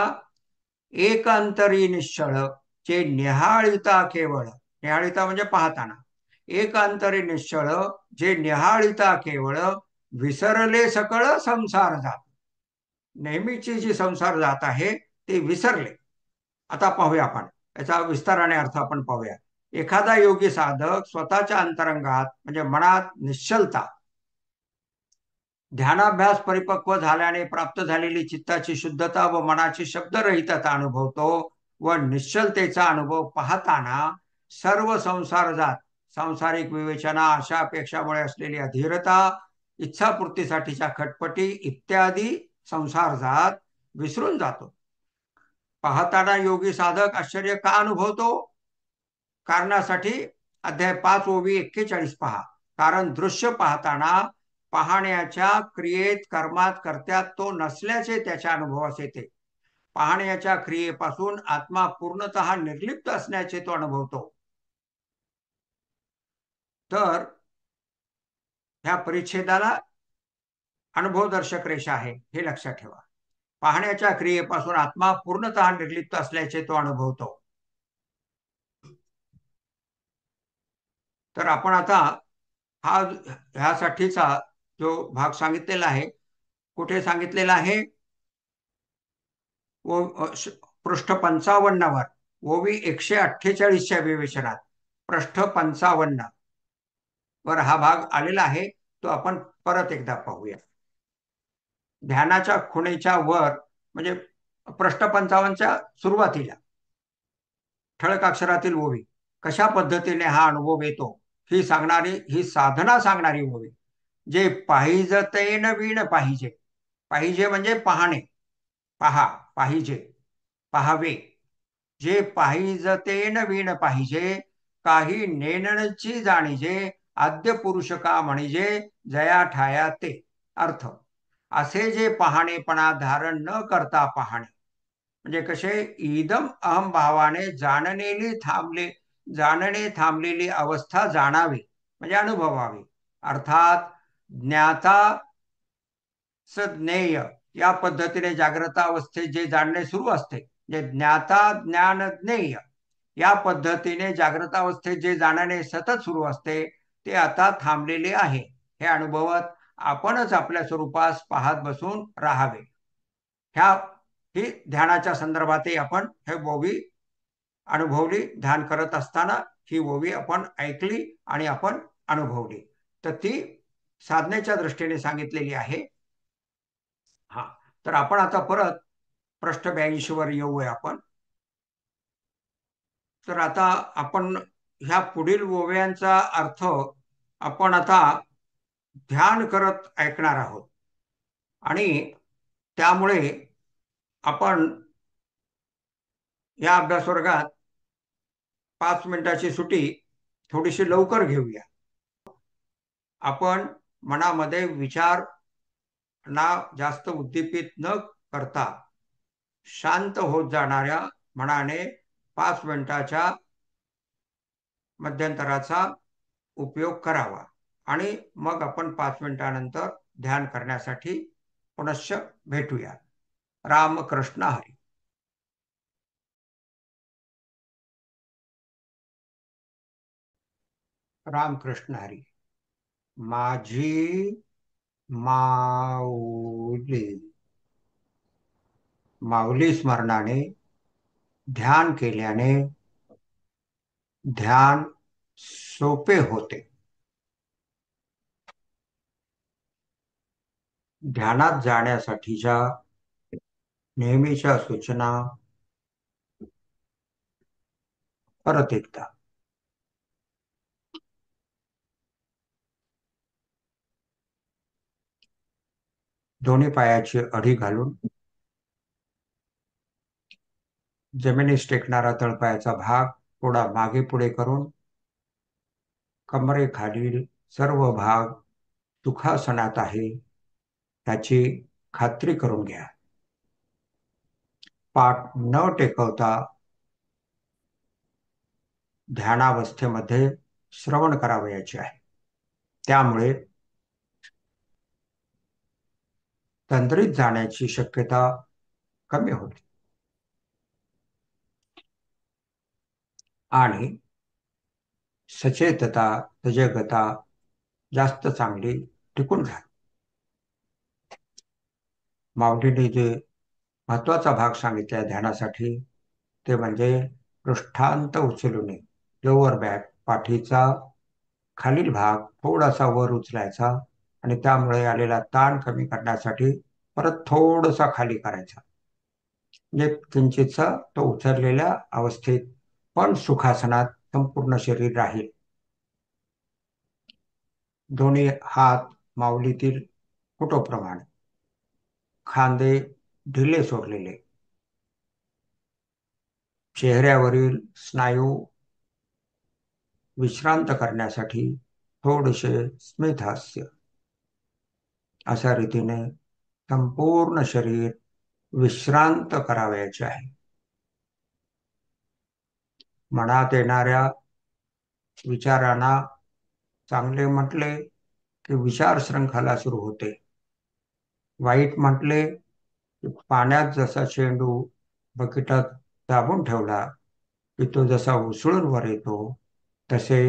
एक अंतरी निश्चळ जे निहाळिता केवळ, निहाळिता म्हणजे पाहताना, एक अंतरी निश्चळ जे निहाळिता केवळ विसरले सकळ संसार जात. नेहमीची जी संसार जात आहे ते विसरले. आता पाहूया आपण याचा विस्ताराने अर्थ आपण पाहूया. एखादा योगी साधक स्वतःच्या अंतरंगात म्हणजे मनात निश्चलता, ध्यानाभ्यास परिपक्व झाल्याने प्राप्त झालेली चित्ताची शुद्धता व मनाची शब्दरहितता अनुभवतो व निश्चलतेचा अनुभव पाहताना सर्व संसार जात, सांसारिक विवेचना, आशा अपेक्षामुळे असलेली अधीरता, इच्छापूर्तीसाठीच्या खटपटी इत्यादी संसार जात विसरून जातो. पाहताना योगी साधक आश्चर्य का अनुभवतो? कारणासाठी अध्याय 5 ओवी 41 पहा. कारण दृश्य पाहताना पाहण्याच्या क्रियेत कर्मात कर्त्यात तो नसल्याचे त्याच्या अनुभवास येते. पाहण्याच्या क्रियेपासून आत्मा पूर्णतः निर्लिप्त असण्याचे तो अनुभवतो. तर ह्या परिच्छेदाला अनुभवदर्शक रेषा आहे हे लक्षात ठेवा. पाहण्याच्या क्रियेपासून आत्मा पूर्णतः निर्लिप्त असल्याचे तो अनुभवतो. तर आपण आता हा ह्यासाठीचा जो भाग सांगितलेला आहे कुठे सांगितलेला आहे? पृष्ठ 55 ओवी 148च्या विवेचनात पृष्ठ 55 वर हा भाग आलेला आहे. तो आपण परत एकदा पाहूया. ध्यानाच्या खुणेच्या वर म्हणजे पृष्ठ 55च्या सुरुवातीला ठळक अक्षरातील ओवी कशा पद्धतीने हा अनुभव येतो ही सांगणारी, ही साधना सांगणारी ओवी. जे पाहिजतेन वीण पाहिजे, पाहिजे म्हणजे पाहणे, पहा, पाहिजे, पाहावे. जे पाहिजतेन वीण पाहिजे, काही नेणची जाणीजे, आद्य पुरुष का म्हणजे जया ठाया ते. अर्थ असे जे पाहणेपणा धारण न करता पाहणे म्हणजे कसे? इदम अहम भावाने जाणणे थांबलेली अवस्था जाणावी म्हणजे अनुभवावी. अर्थात ज्ञाता ज्ञेय या पद्धतीने जागृत अवस्थेत जे जाणणे सुरू असते, जे ज्ञाता ज्ञान ज्ञेय या पद्धतीने जागृत अवस्थेत जे जाणणे सतत सुरू असते ते आता थांबलेले आहे हे अनुभवत आपणच आपल्या स्वरूपास पाहत बसून राहावे. ह्या ही ध्यानाच्या संदर्भातही आपण हे ओवी अनुभवली. ध्यान करत असताना ही ओवी आपण ऐकली आणि आपण अनुभवली. तर ती साधनेच्या दृष्टीने सांगितलेली आहे. हा, तर आपण आता परत पृष्ठ 82 वर येऊया आपण. तर आता आपण ह्या पुढील ओव्यांचा अर्थ आपण आता ध्यान करत ऐकणार आहोत आणि त्यामुळे आपण या अभ्यास वर्गात 5 मिनिटाची सुटी थोडीशी लवकर घेऊया. आपण मनामध्ये विचार ना जास्त उद्दीपित न करता शांत होत जाणाऱ्या मनाने 5 मिनिटाच्या मध्यंतराचा उपयोग करावा आणि मग आपण 5 मिनिटानंतर ध्यान करण्यासाठी पुनश्च भेटूया. रामकृष्ण हरी. रामकृष्ण हरी. माझी माऊली. माऊली स्मरणाने ध्यान केल्याने ध्यान सोपे होते. ध्यानात जाण्यासाठीच्या नेहमीच्या सूचना परत एकदा. दोन्ही पायाची अडी घालून जमिनीस टेकणारा तळपायाचा भाग थोडा मागे पुढे करून कमरेखालील सर्व भाग सुखासनात आहे याची खात्री करून घ्या. पाठ न टेकवता ध्यानावस्थेमध्ये श्रवण करावयाचे आहे. त्यामुळे तंद्रीत जाण्याची शक्यता कमी होते आणि सचेतता, सजगता जास्त चांगली टिकून राहते. माऊलीने जे महत्वाचा भाग सांगितला ध्यानासाठी ते म्हणजे पृष्ठांत उचलणे, लोअर बॅक, पाठीचा खालील भाग थोडासा वर उचलायचा आणि त्यामुळे आलेला ताण कमी करण्यासाठी परत थोडासा खाली करायचा. म्हणजे किंचितसा तो उचललेल्या अवस्थेत पण सुखासनात संपूर्ण शरीर राहील. दोन्ही हात माऊलीतील फोटोप्रमाणे, खांदे ढिले सोडलेले, चेहऱ्यावरील स्नायू विश्रांत करण्यासाठी थोडेसे स्मितहास्य, अशा रीतीने संपूर्ण शरीर विश्रांत करावयाचे आहे. मनात येणाऱ्या विचारांना चांगले म्हटले की विचार शृंखला सुरू होते. वाईट म्हटले की पाण्यात जसा चेंडू बकेटात दाबून ठेवला की तो जसा उसळून वर येतो, तसे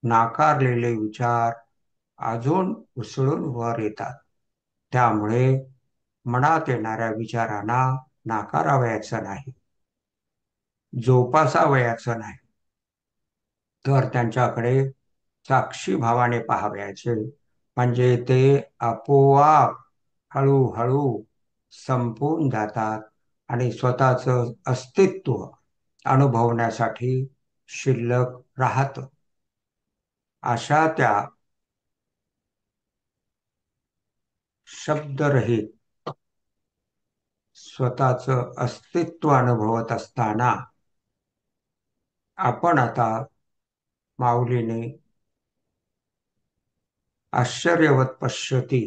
नाकारलेले विचार अजून उसळून वर येतात. त्यामुळे मनात येणाऱ्या विचारांना नाकारावयाचं नाही, जोपासावयाचं नाही, तर त्यांच्याकडे साक्षी भावाने पाहावयाचे. म्हणजे ते आपोआप हळूहळू संपून जातात आणि स्वतःचं अस्तित्व अनुभवण्यासाठी शिल्लक राहतं. अशा त्या शब्दरहित स्वतःचं अस्तित्व अनुभवत असताना आपण आता माऊलीने आश्चर्यवत पश्यती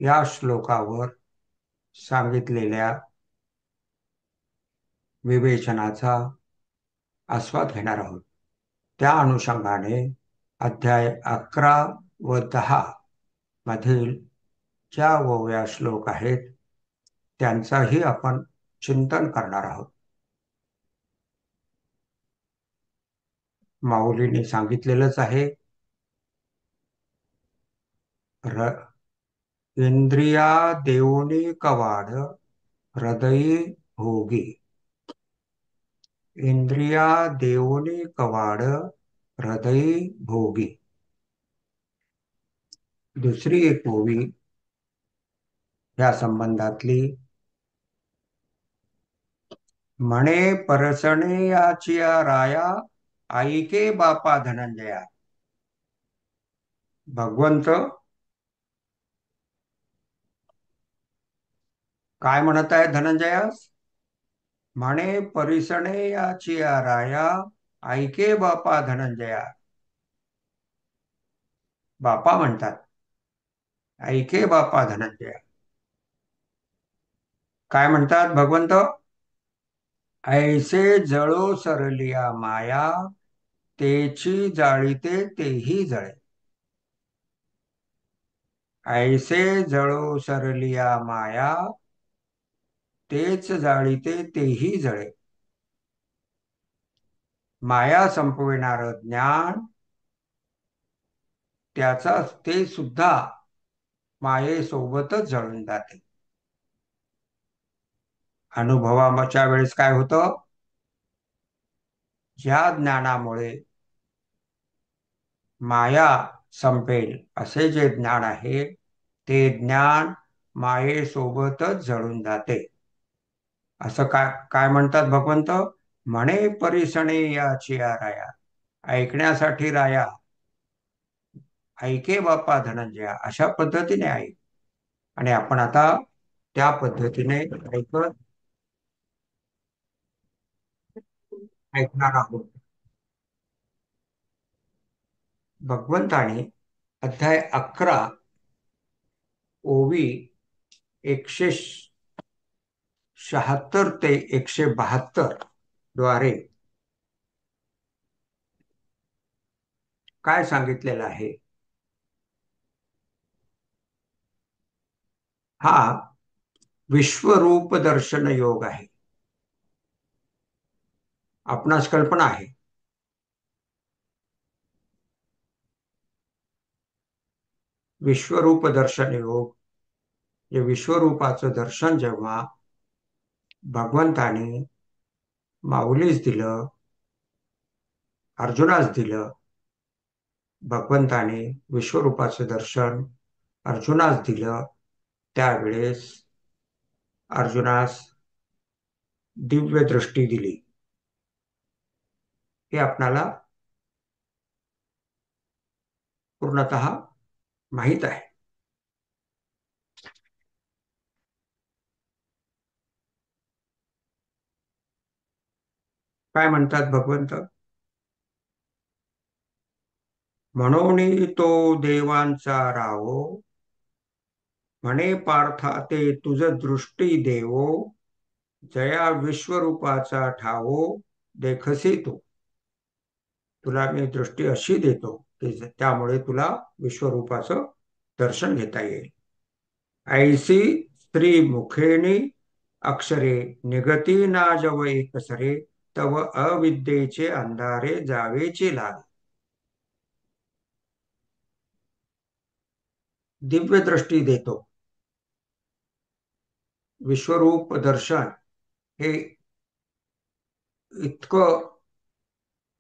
या श्लोकावर सांगितलेल्या विवेचनाचा आस्वाद घेणार आहोत. त्या अनुषंगाने अध्याय 11 व 10 मधील ज्या ओव्या श्लोक आहेत त्यांचाही आपण चिंतन करणार आहोत. माऊलीने सांगितलेलंच आहे, इंद्रिया देऊनी कवाड हृदयी भोगी. इंद्रिया देऊनी कवाड हृदयी भोगी. दुसरी एक ओवी या संबंधातली, म्हणे परसणे याचिया राया ऐके बापा धनंजया. भगवंत काय म्हणत आहे धनंजयास? म्हणे परिसणे याचिया राया ऐके बापा धनंजया. बापा म्हणतात, ऐके बापा धनंजया. काय म्हणतात भगवंत? ऐसे जळो सरलिया माया तेची जाळीते तेही जळे. ऐसे जळो सरलिया माया तेच जाळीते तेही जळे. माया संपविणार ज्ञान त्याचा ते सुद्धा मायेसोबतच जळून जाते. अनुभवाच्या वेळेस काय होतं? ज्या ज्ञानामुळे माया संपेल असे जे ज्ञान आहे ते ज्ञान मायेसोबतच जळून जाते. असं काय काय म्हणतात भगवंत? म्हणे परिसणे याची राया. ऐकण्यासाठी राया, ऐके बापा धनंजया, अशा पद्धतीने ऐक. आणि आपण आता त्या पद्धतीने ऐकणार आहोत. भगवंताने अध्याय 11 ओवी 176 ते 172 द्वारे काय सांगितलेलं आहे? हा विश्वरूप दर्शन योग आहे. आपणास कल्पना आहे विश्वरूप दर्शन योग, हे विश्वरूपाचं दर्शन जेव्हा भगवंताने माऊलीस दिलं, अर्जुनास दिलं, भगवंताने विश्वरूपाचं दर्शन अर्जुनास दिलं, त्यावेळेस अर्जुनास दिव्य दृष्टी दिली, हे आपणाला पूर्णतः माहीत आहे. काय म्हणतात भगवंत? म्हणून तो देवांचा रावो, म्हणे पार्था ते तुझ दृष्टी देवो, जया विश्वरूपाचा ठावो, देखसी तू. तुला मी दृष्टी अशी देतो की त्यामुळे तुला विश्वरूपाचं दर्शन घेता येईल. ऐसी स्त्री मुखेनी अक्षरे निगती ना जव एकसरे, तव अविद्येचे अंधारे जावेची लागे. दिव्य दृष्टी देतो. विश्वरूप दर्शन हे इतकं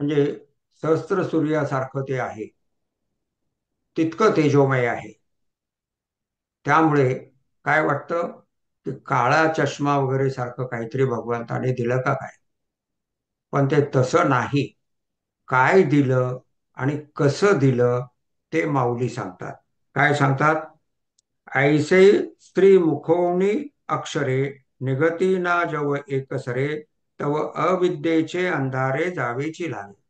म्हणजे सहस्त्र सूर्यासारखं ते आहे, तितकं तेजोमय आहे. त्यामुळे काय वाटतं की काळा चष्मा वगैरे सारखं काहीतरी भगवंताने दिलं का काय? पण ते तसं नाही. काय दिलं आणि कसं दिलं ते माऊली सांगतात. काय सांगतात? ऐसे स्त्री मुखोनी अक्षरे निगती ना जव एकसरे, तव अविद्येचे अंधारे जावेची लागे.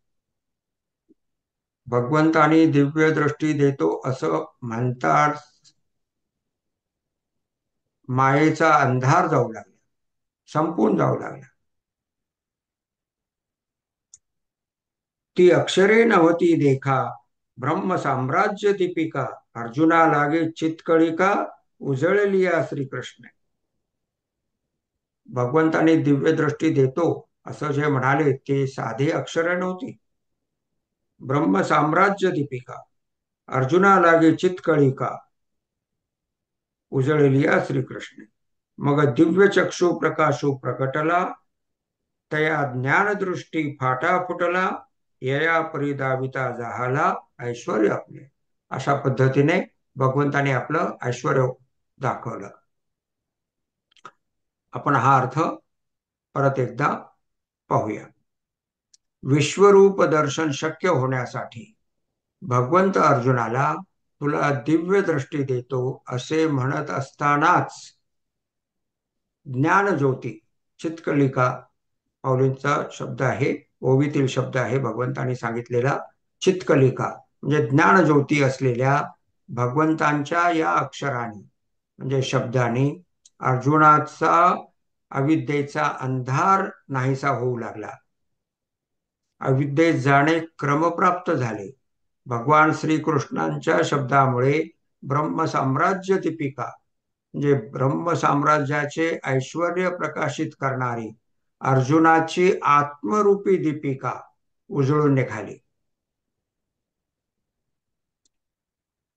भगवंतानी दिव्य दृष्टी देतो असं म्हणतात, मायेचा अंधार जाऊ लागला, संपून जाऊ लागला. ती अक्षरे नव्हती देखा, ब्रह्म साम्राज्य दीपिका, अर्जुना लागे चितकळिका, उजळलिया श्रीकृष्ण. भगवंताने दिव्य दृष्टी देतो असं जे म्हणाले ते साधे अक्षर नव्हती. ब्रह्म साम्राज्य दीपिका, अर्जुना लागे चितकळिका, उजळलिया श्रीकृष्ण. मग दिव्य चक्षु प्रकाशू प्रकटला, तया ज्ञानदृष्टी फाटा फुटला, यया परिदाविता जाहाला ऐश्वर आपले. अशा पद्धतीने भगवंताने आपलं ऐश्वर दाखवलं. आपण हा अर्थ परत एकदा पाहूया. विश्वरूप दर्शन शक्य होण्यासाठी भगवंत अर्जुनाला तुला दिव्य दृष्टी देतो असे म्हणत असतानाच ज्ञानज्योती चितकलिका, माऊलींचा शब्द आहे, ओवीतील शब्द आहे, भगवंतांनी सांगितलेला चितकलिका म्हणजे ज्ञानज्योती असलेल्या भगवंतांच्या या अक्षराने म्हणजे शब्दाने अर्जुनाचा अविद्येचा अंधार नाहीसा होऊ लागला. अविद्येत जाणे क्रमप्राप्त झाले. भगवान श्रीकृष्णांच्या शब्दामुळे ब्रह्म साम्राज्य दीपिका म्हणजे ब्रह्म साम्राज्याचे ऐश्वर प्रकाशित करणारी अर्जुनाची आत्मरूपी दीपिका उजळून निघाली.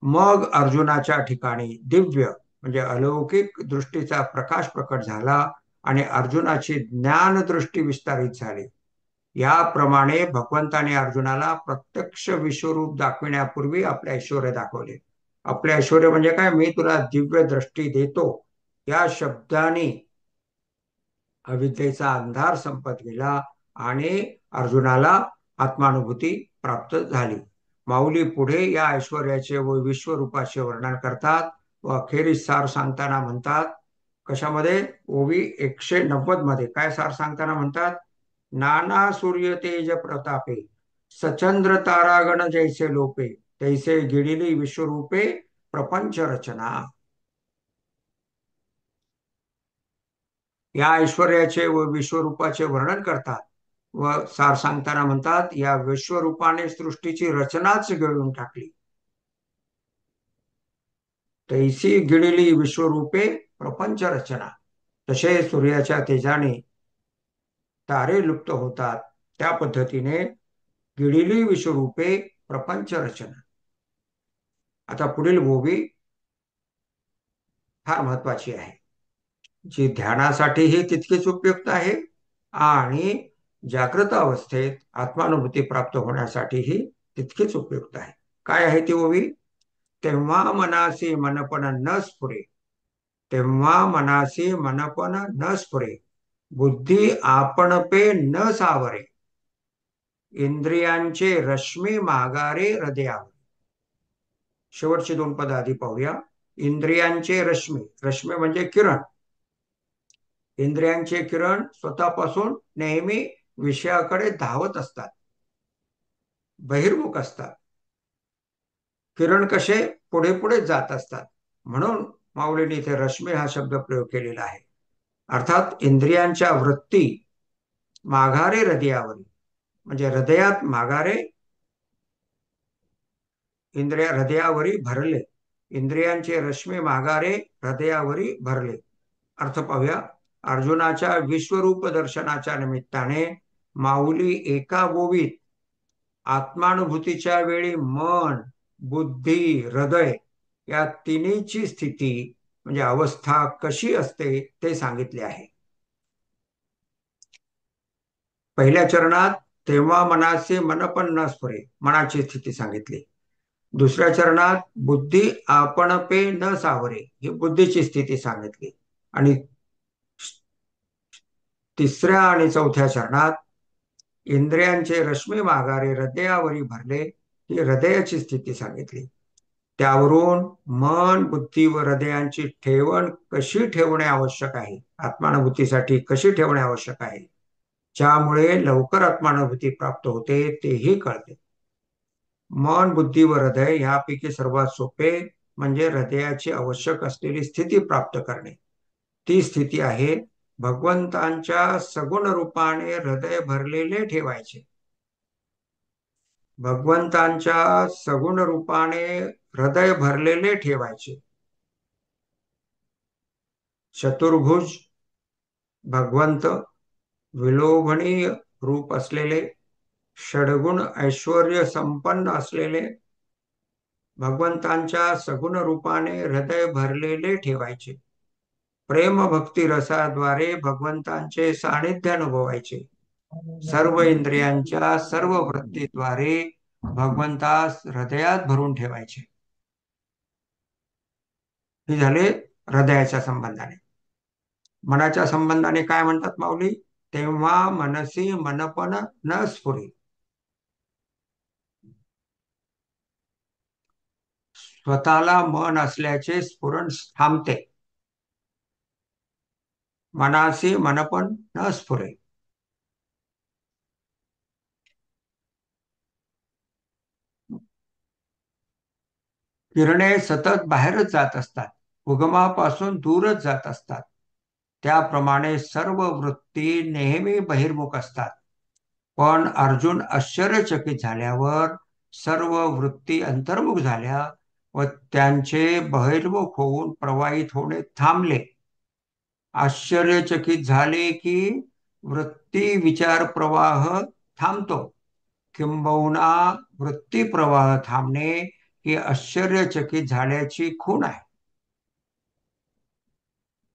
मग अर्जुनाच्या ठिकाणी दिव्य म्हणजे अलौकिक दृष्टीचा प्रकाश प्रकट झाला आणि अर्जुनाची ज्ञान दृष्टी विस्तारित झाली. याप्रमाणे भगवंताने अर्जुनाला प्रत्यक्ष विश्वरूप दाखविण्यापूर्वी आपले ऐश्वर दाखवले. आपले ऐश्वर म्हणजे काय? मी तुला दिव्य दृष्टी देतो या शब्दाने अविद्येचा अंधार संपत गेला आणि अर्जुनाला आत्मानुभूती प्राप्त झाली. माऊली पुढे या ऐश्वर्याचे व विश्वरूपाचे वर्णन करतात व अखेरीस सार सांगताना म्हणतात. कशामध्ये? ओवी 190 मध्ये काय सार सांगताना म्हणतात? नाना सूर्य तेज प्रतापे, सचंद्र तारागण जैसे लोपे, तैसे गिडिली विश्वरूपे प्रपंच रचना. या ऐश्वर्याचे व विश्वरूपाचे वर्णन करतात व सार सांगताना म्हणतात, या विश्वरूपाने सृष्टीची रचनाच घडवून टाकली. तैसी गिळली विश्वरूपे प्रपंच रचना. तसे सूर्याच्या तेजाने तारे लुप्त होतात, त्या पद्धतीने गिळली विश्वरूपे प्रपंच रचना. आता पुढील ओवी फार महत्वाची आहे, जी ध्यानासाठीही तितकीच उपयुक्त आहे आणि जागृत अवस्थेत आत्मानुभूती प्राप्त होण्यासाठीही तितकीच उपयुक्त आहे. काय आहे ती ओवी? तेव्हा मनासी मनपण न स्फुरे, तेव्हा मनासी मनपण न स्फुरे, बुद्धी आपणपे न सावरे, इंद्रियांचे रश्मी मागारे हृदयावर. शेवटची दोन पद आधी पाहूया. इंद्रियांचे रश्मी, रश्मी म्हणजे किरण. इंद्रियांचे किरण स्वतःपासून नेहमी विषयाकडे धावत असतात, बहिर्मुख असतात. किरण कसे पुढे पुढे जात असतात, म्हणून माऊलीने इथे रश्मी हा शब्द प्रयोग केलेला आहे. अर्थात इंद्रियांच्या वृत्ती माघारे हृदयावरी, म्हणजे हृदयात माघारे, इंद्रिया हृदयावरी भरले. इंद्रियांचे रश्मी माघारे हृदयावरी भरले. अर्थ पाहूया. अर्जुनाच्या विश्वरूप दर्शनाच्या निमित्ताने माऊली एका ओवीत आत्मानुभूतीच्या वेळी मन, बुद्धी, हृदय या तिन्हीची स्थिती म्हणजे अवस्था कशी असते ते सांगितले आहे. पहिल्या चरणात तेव्हा मनाचे मनपण न स्फुरे, मनाची स्थिती सांगितली. दुसऱ्या चरणात बुद्धी आपणपे न सावरे, ही बुद्धीची स्थिती सांगितली. आणि तिसऱ्या आणि चौथ्या चरणात इंद्रियांचे रश्मी माघारे हृदयावरी भरले, ही हृदयाची स्थिती सांगितली. त्यावरून मन, बुद्धी व हृदयांची ठेवण कशी ठेवणे आवश्यक आहे, आत्मानुभूतीसाठी कशी ठेवणे आवश्यक आहे, ज्यामुळे लवकर आत्मानुभूती प्राप्त होते तेही कळते. मन, बुद्धी व हृदय यापैकी सर्वात सोपे म्हणजे हृदयाची आवश्यक असलेली स्थिती प्राप्त करणे. ती स्थिती आहे भगवंतांच्या सगुण रूपाने हृदय भरलेले ठेवायचे. भगवंतांच्या सगुण रूपाने हृदय भरलेले ठेवायचे. चतुर्भुज भगवंत, विलोभनीय रूप असलेले, षडगुण ऐश्वर्य संपन्न असलेले भगवंतांच्या सगुण रूपाने हृदय भरलेले ठेवायचे. प्रेम भक्ती रसाद्वारे भगवंतांचे सानिध्य अनुभवायचे. सर्व इंद्रियांच्या सर्व वृत्तीद्वारे भगवंतास हृदयात भरून ठेवायचे. हे झाले हृदयाच्या संबंधाने. मनाच्या संबंधाने काय म्हणतात माऊली? तेव्हा मनसी मनपण न स्फुरे, स्वतःला मन असल्याचे स्फुरण थांबते. मनासी मनपण न स्फुरे, किरणे सतत बाहेरच जात असतात, उगमापासून दूरच जात असतात. त्याप्रमाणे सर्व वृत्ती नेहमी बहिर्मुख असतात. पण अर्जुन आश्चर्यचकित झाल्यावर सर्व वृत्ती अंतर्मुख झाल्या व त्यांचे बहिर्मुख होऊन प्रवाहित होणे थांबले. आश्चर्यचकित झाले की वृत्ती विचार प्रवाह थांबतो, किंबहुना वृत्ती प्रवाह थांबणे ही आश्चर्यचकित झाल्याची खूण आहे.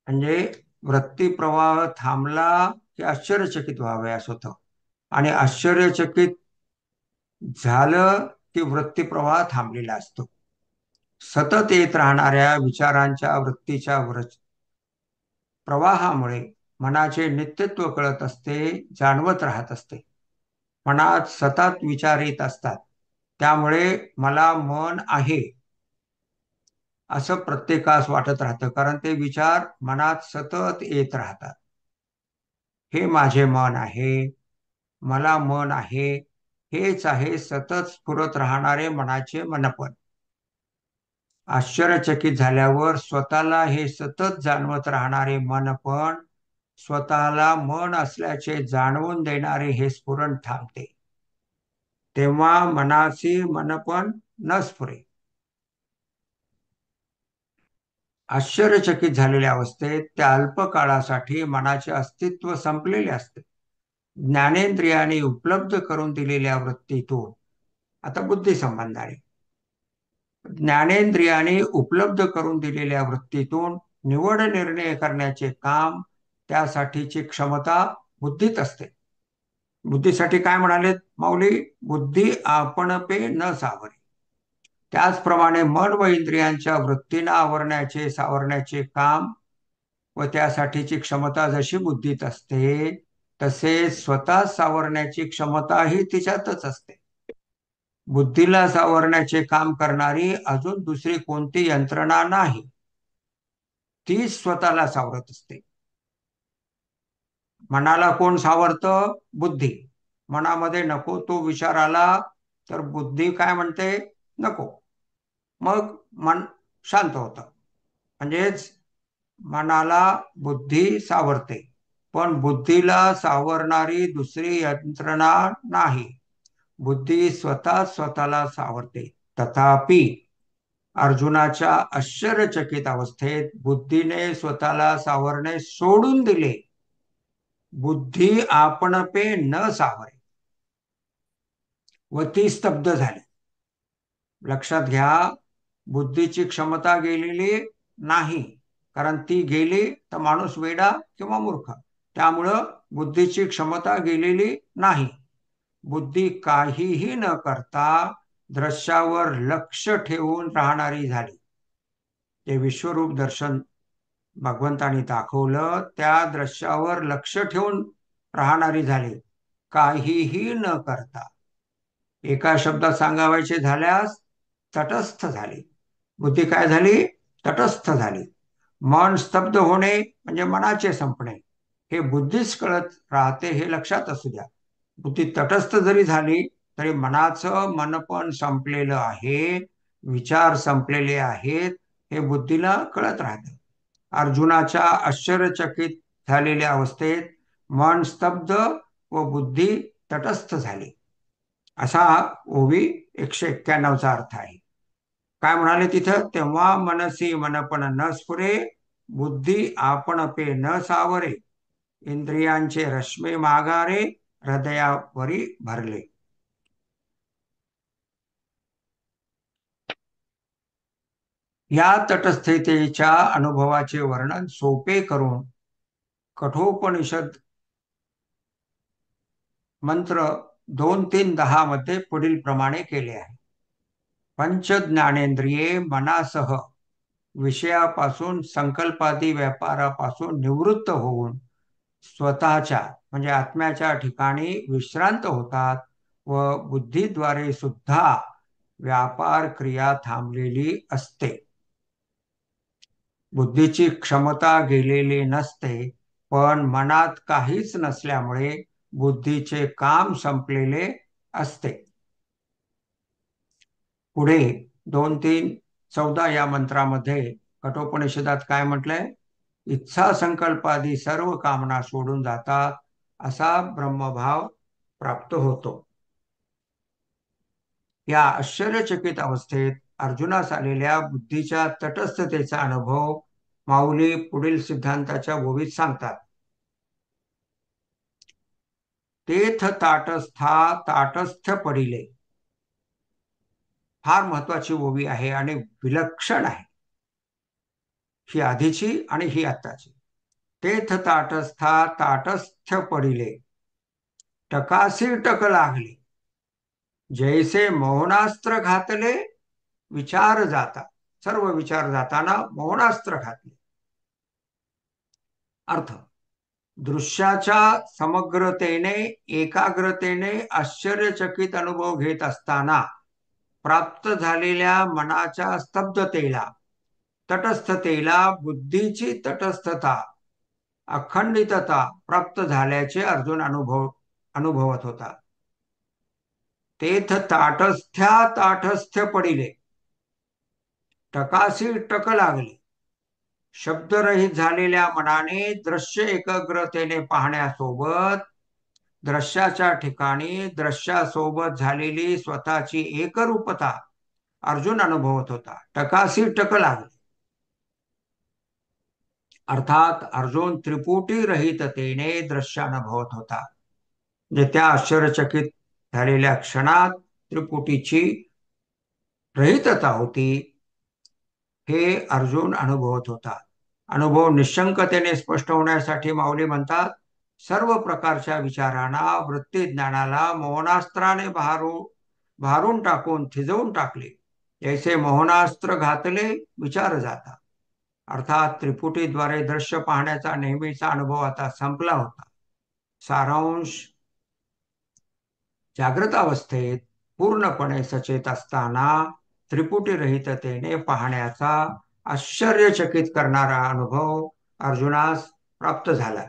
म्हणजे वृत्ती प्रवाह थांबला की आश्चर्यचकित व्हावे असं होतं, आणि आश्चर्यचकित झालं की वृत्ती प्रवाह थांबलेला असतो. सतत येत राहणाऱ्या विचारांच्या वृत्तीच्या प्रवाहामुळे मनाचे नित्यत्व कळत असते, जाणवत राहत असते. मनात सतत विचार येत असतात, त्यामुळे मला मन आहे असं प्रत्येकास वाटत राहतं, कारण ते विचार मनात सतत येत राहतात. हे माझे मन आहे, मला मन आहे, हेच आहे सतत स्फुरत राहणारे मनाचे मनपण. आश्चर्यचकित झाल्यावर स्वतःला हे सतत जाणवत राहणारे मनपण स्वतःला मन असल्याचे जाणवून देणारे हे स्फुरण थांबते. तेव्हा मनाची मनपण न स्फुरे. आश्चर्यचकित झालेल्या अवस्थेत त्या अल्पकाळासाठी मनाचे अस्तित्व संपलेले असते. ज्ञानेंद्रियाने उपलब्ध करून दिलेल्या वृत्तीतून, आता बुद्धी संबंधाने, ज्ञानेंद्रियाने उपलब्ध करून दिलेल्या वृत्तीतून निवड निर्णय करण्याचे काम, त्यासाठीची क्षमता बुद्धीत असते. बुद्धीसाठी काय म्हणाले माऊली? बुद्धी आपणपे न सावरे. त्याचप्रमाणे मन व इंद्रियांच्या वृत्तींना सावरण्याचे काम व त्यासाठीची क्षमता जशी बुद्धीत असते, तसेच स्वतः सावरण्याची क्षमताही तिच्यातच असते. बुद्धीला सावरण्याचे काम करणारी अजून दुसरी कोणती यंत्रणा नाही, तीच स्वतःला सावरत असते. मनाला कोण सावरतं? बुद्धी. मनामध्ये नको तो विचार आला तर बुद्धी काय म्हणते? नको. मग मन शांत होतं. म्हणजेच मनाला बुद्धी सावरते, पण बुद्धीला सावरणारी दुसरी यंत्रणा नाही. बुद्धी स्वतःला सावरते. तथापि अर्जुनाच्या आश्चर्यचकित अवस्थेत बुद्धीने स्वतःला सावरणे सोडून दिले. बुद्धी आपणपे न सावरे व ती स्तब्ध झाली. लक्षात घ्या, बुद्धीची क्षमता गेलेली नाही, कारण ती गेली तर माणूस वेडा किंवा मूर्ख. त्यामुळं बुद्धीची क्षमता गेलेली नाही. बुद्धी काहीही न करता दृश्यावर लक्ष ठेवून राहणारी झाली. ते विश्वरूप दर्शन भगवंतानी दाखवलं, त्या दृश्यावर लक्ष ठेवून राहणारी झाली, काहीही न करता. एका शब्दात सांगावायचे झाल्यास तटस्थ झाली. बुद्धी काय झाली? तटस्थ झाली. मन स्तब्ध होणे म्हणजे मनाचे संपणे हे बुद्धीच कळत राहते, हे लक्षात असू द्या. बुद्धी तटस्थ जरी झाली तरी मनाचं मनपण संपलेलं आहे, विचार संपलेले आहेत, हे बुद्धीला कळत राहते. अर्जुनाच्या आश्चर्यचकित झालेल्या अवस्थेत मन स्तब्ध व बुद्धी तटस्थ झाली, असा ओवी 191चा अर्थ आहे. काय म्हणाले तिथं? तेव्हा मनसी मनपण न स्फुरे, बुद्धी आपणपे न सावरे, इंद्रियांचे रश्मी मागारे, हृदयावरी भरले. या तटस्थतेच्या अनुभवाचे वर्णन सोपे करून कठोपनिषद मंत्र 2-3-10 मध्ये पुढील प्रमाणे केले आहे. पंच ज्ञानेंद्रिये मनासह विषयापासून, संकल्पादी व्यापारापासून निवृत्त होऊन स्वतःच्या म्हणजे आत्म्याच्या ठिकाणी विश्रांत होतात व बुद्धीद्वारे सुद्धा व्यापार क्रिया थांबलेली असते. बुद्धीची क्षमता गेलेली नसते, पण मनात काहीच नसल्यामुळे बुद्धीचे काम संपलेले असते. पुढे 2-3-14 या मंत्रामध्ये कठोपनिषदात काय म्हटलंय? इच्छा संकल्पादी सर्व कामना सोडून जातात, असा ब्रह्मभाव प्राप्त होतो. या आश्चर्यचकित अवस्थेत अर्जुनास आलेल्या बुद्धीच्या तटस्थतेचा अनुभव माऊली पुढील सिद्धांताच्या ओवीत सांगतात. तेथ ताटस्था ताटस्थ पडिले. फार महत्वाची ओवी आहे आणि विलक्षण आहे. ही आधीची आणि ही आत्ताची. तेथ ताटस्था ताटस्थ पडिले, टकासी टक लागले, जैसे मोहनास्त्र घातले, विचार जाता. सर्व विचार जाताना मोहनास्त्र घातले. अर्थ, दृश्याच्या समग्रतेने, एकाग्रतेने आश्चर्यचकित अनुभव घेत असताना प्राप्त झालेल्या मनाच्या स्तब्धतेला, तटस्थतेला बुद्धीची तटस्थता, अखंडितता प्राप्त झाल्याचे अर्जुन अनुभवत होता. तेथ ताटस्थ्या ताटस्थ्य पडिले, टकासी टक लागले. शब्दरहित झालेल्या मनाने दृश्य एकाग्रतेने पाहण्यासोबत दृश्याच्या ठिकाणी दृश्यासोबत झालेली स्वतःची एकरूपता अर्जुन अनुभवत होता. टकासी टक लागले अर्थात अर्जुन त्रिपुटी रहिततेने दृश्य अनुभवत होता. म्हणजे त्या आश्चर्यचकित झालेल्या क्षणात त्रिपुटीची रहितता होती हे अर्जुन अनुभवत होता. अनुभव निशंकतेने स्पष्ट होण्यासाठी माऊली म्हणतात, सर्व प्रकारच्या विचारांना वृत्ती ज्ञानाला मोहनास्त्राने भारून टाकून थिजवून टाकले. जैसे मोहनास्त्र घातले विचार जाता. अर्थात त्रिपुटीद्वारे दृश्य पाहण्याचा नेहमीचा अनुभव आता संपला होता. सारांश, जागृत अवस्थेत पूर्णपणे सचेत असताना त्रिपुटी रहिततेने पाहण्याचा आश्चर्यचकित करणारा अनुभव अर्जुनास प्राप्त झाला.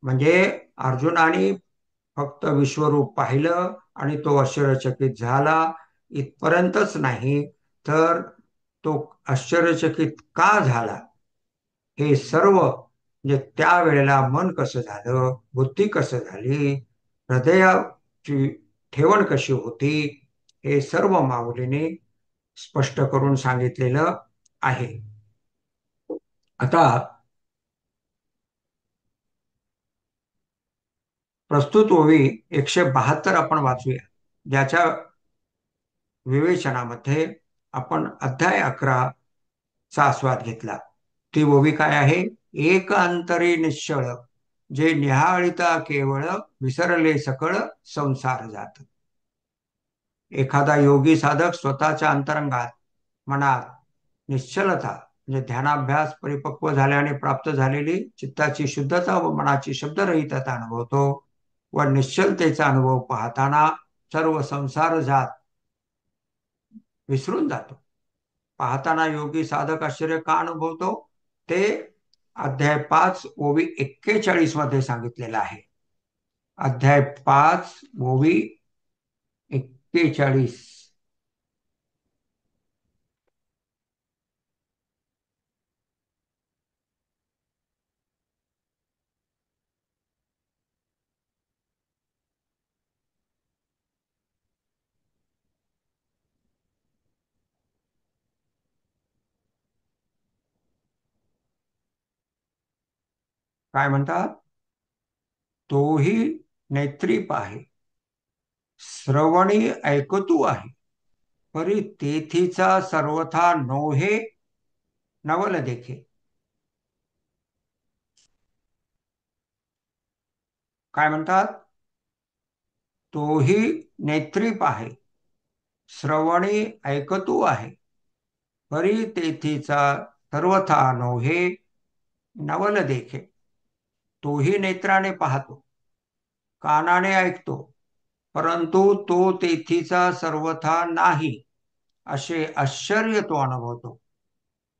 म्हणजे अर्जुनाने फक्त विश्वरूप पाहिलं आणि तो आश्चर्यचकित झाला इथपर्यंतच नाही, तर तो आश्चर्यचकित का झाला हे सर्व, म्हणजे त्यावेळेला मन कसं झालं, बुद्धी कसं झाली, हृदयाची ठेवण कशी होती, हे सर्व माऊलीने स्पष्ट करून सांगितलेलं आहे. आता प्रस्तुत ओवी 172 आपण वाचूया, ज्याच्या विवेचनामध्ये आपण अध्याय 11 चा आस्वाद घेतला. ती ओवी काय आहे? एक अंतरी निश्चळ जे निहाळिता केवळ विसरले सकळ संसार जात. एखादा योगी साधक स्वतःच्या अंतरंगात मनात निश्चलता म्हणजे ध्यानाभ्यास परिपक्व झाल्याने प्राप्त झालेली चित्ताची शुद्धता व मनाची शब्दरहितता अनुभवतो व निश्चलतेचा अनुभव पाहताना सर्व संसार जात विसरून जातो. पाहताना योगी साधक आश्चर्य का अनुभवतो ते अध्याय 5 ओवी 41 मध्ये सांगितलेलं आहे. अध्याय 5 ओवी 41. काय म्हणतात? तोही नेत्री पाहे, श्रवणी ऐकतू आहे, परी तेथीचा सर्वथा नोहे नवल देखे. काय म्हणतात? तोही नेत्री पाहे, श्रवणी ऐकतू आहे, परी तेथीचा सर्वथा नोहे नवल देखे. तोही नेत्राने पाहतो, कानाने ऐकतो, परंतु तो तेथीचा सर्वथा नाही असे आश्चर्य तो अनुभवतो.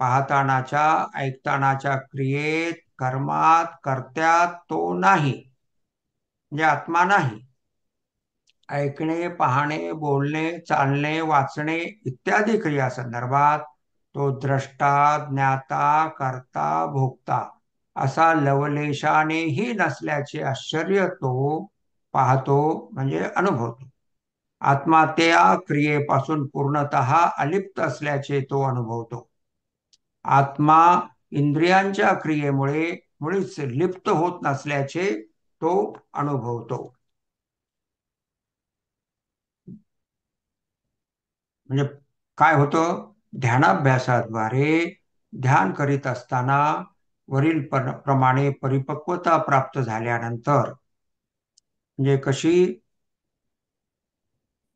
पाहतानाच्या ऐकतानाच्या क्रियेत कर्मात कर्त्यात तो नाही, म्हणजे आत्मा नाही. ऐकणे, पाहणे, बोलणे, चालणे, वाचणे इत्यादी क्रिया संदर्भात तो द्रष्टा, ज्ञाता, कर्ता, भोक्ता असा लवलेशानेही नसल्याचे आश्चर्य तो पाहतो, म्हणजे अनुभवतो. आत्मा त्या क्रियेपासून पूर्णतः अलिप्त असल्याचे तो अनुभवतो. आत्मा इंद्रियांच्या क्रियेमुळे मुळीच लिप्त होत नसल्याचे तो अनुभवतो. म्हणजे काय होतं? ध्यानाभ्यासाद्वारे ध्यान करीत असताना वरील प्रमाणे परिपक्वता प्राप्त झाल्यानंतर, म्हणजे कशी?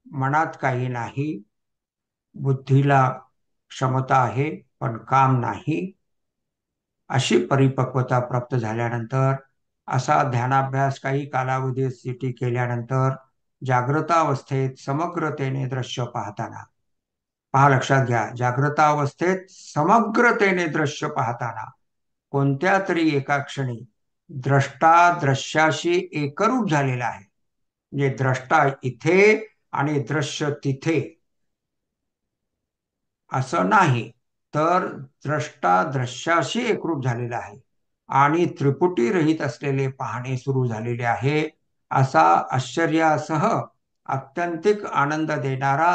मनात काही नाही, बुद्धीला क्षमता आहे पण काम नाही, अशी परिपक्वता प्राप्त झाल्यानंतर असा ध्यानाभ्यास काही कालावधीसाठी केल्यानंतर जागृतावस्थेत समग्रतेने दृश्य पाहताना, पहा लक्षात घ्या, जागृतावस्थेत समग्रतेने दृश्य पाहताना कोणत्या तरी एका क्षणी द्रष्टा दृश्याशी एकरूप झालेला आहे. म्हणजे द्रष्टा इथे आणि दृश्य तिथे असं नाही, तर द्रष्टा दृश्याशी एकरूप झालेला आहे आणि त्रिपुटी रहित असलेले पाहणे सुरू झालेले आहे. असा आश्चर्यासह आत्यंतिक आनंद देणारा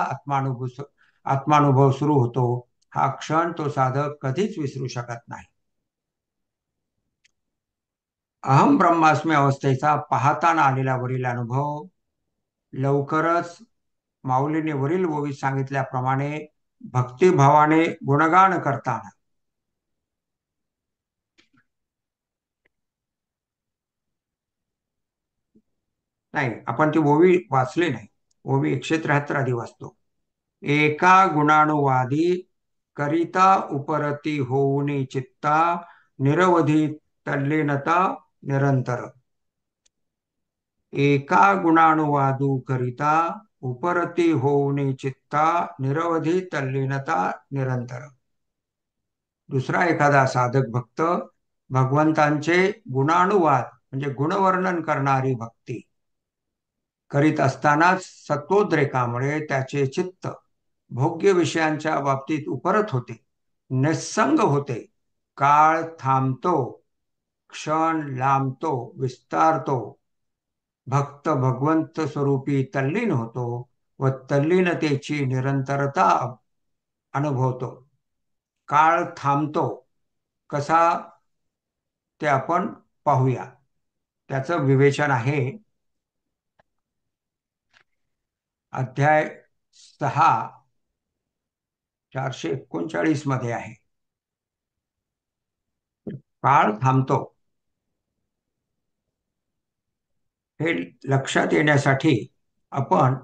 आत्मानुभव सुरू होतो. हा क्षण तो साधक कधीच विसरू शकत नाही. अहम ब्रह्मास्मी अवस्थेचा पाहताना आलेला वरील अनुभव लवकरच माऊलीने वरील ओवीत सांगितल्याप्रमाणे भक्तिभावाने गुणगान करताना नाही, आपण ती ओवी वाचली नाही. ओवी 173 आधी वाचतो. एका गुणानुवादी करिता उपरती होऊनी चित्ता निरवधी तल्लीनता निरंतर. एका गुणानुवादू करिता उपरती होऊनी चित्ता निरवधी तल्लीनता निरंतर. दुसरा एखादा साधक भक्त भगवंतांचे गुणानुवाद म्हणजे गुणवर्णन करणारी भक्ती करीत असतानाच सत्वोद्रेकामुळे त्याचे चित्त भोग्य विषयांच्या बाबतीत उपरत होते, निस्संग होते, काळ थांबतो, क्षण लांबतो, विस्तारतो, भक्त भगवंत स्वरूपी तल्लीन होतो व तल्लीनतेची निरंतरता अनुभवतो. काळ थांबतो कसा ते आपण पाहूया. त्याचं विवेचन आहे अध्याय 6 439 मध्ये आहे. काळ थांबतो हे लक्षात येण्यासाठी आपण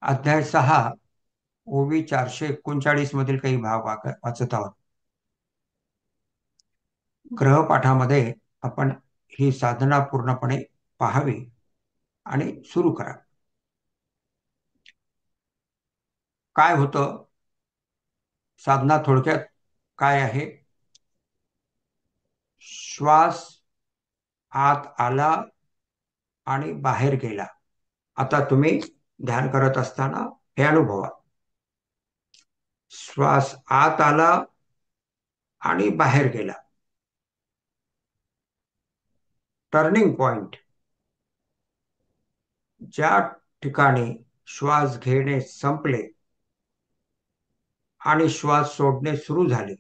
अध्याय 6 ओवी 439 मधील काही भाग वाचत आहोत. ग्रहपाठामध्ये आपण ही साधना पूर्णपणे पाहावी आणि सुरू करा. काय होतं साधना थोडक्यात काय आहे? श्वास आत आला आणि बाहेर गेला. आता तुम्ही ध्यान करत असताना हे अनुभवा. श्वास आत आला आणि बाहेर गेला. टर्निंग पॉइंट ज्या ठिकाणी श्वास घेणे संपले आणि श्वास सोडणे सुरू झाले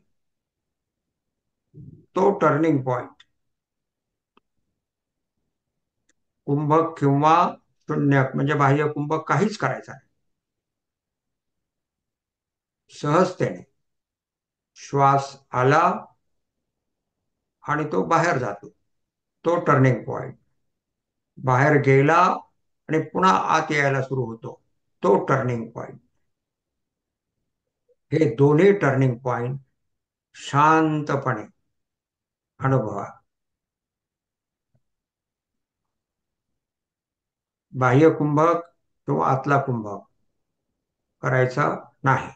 तो टर्निंग पॉइंट. कुंभक किंवा शून्यक म्हणजे बाह्य कुंभक काहीच करायचा नाही. सहजतेने श्वास आला आणि तो बाहेर जातो तो टर्निंग पॉइंट. बाहेर गेला आणि पुन्हा आत यायला सुरू होतो तो टर्निंग पॉइंट. हे दोन्ही टर्निंग पॉइंट शांतपणे अनुभवा. बाह्य कुंभक किंवा आतला कुंभक करायचा नाही.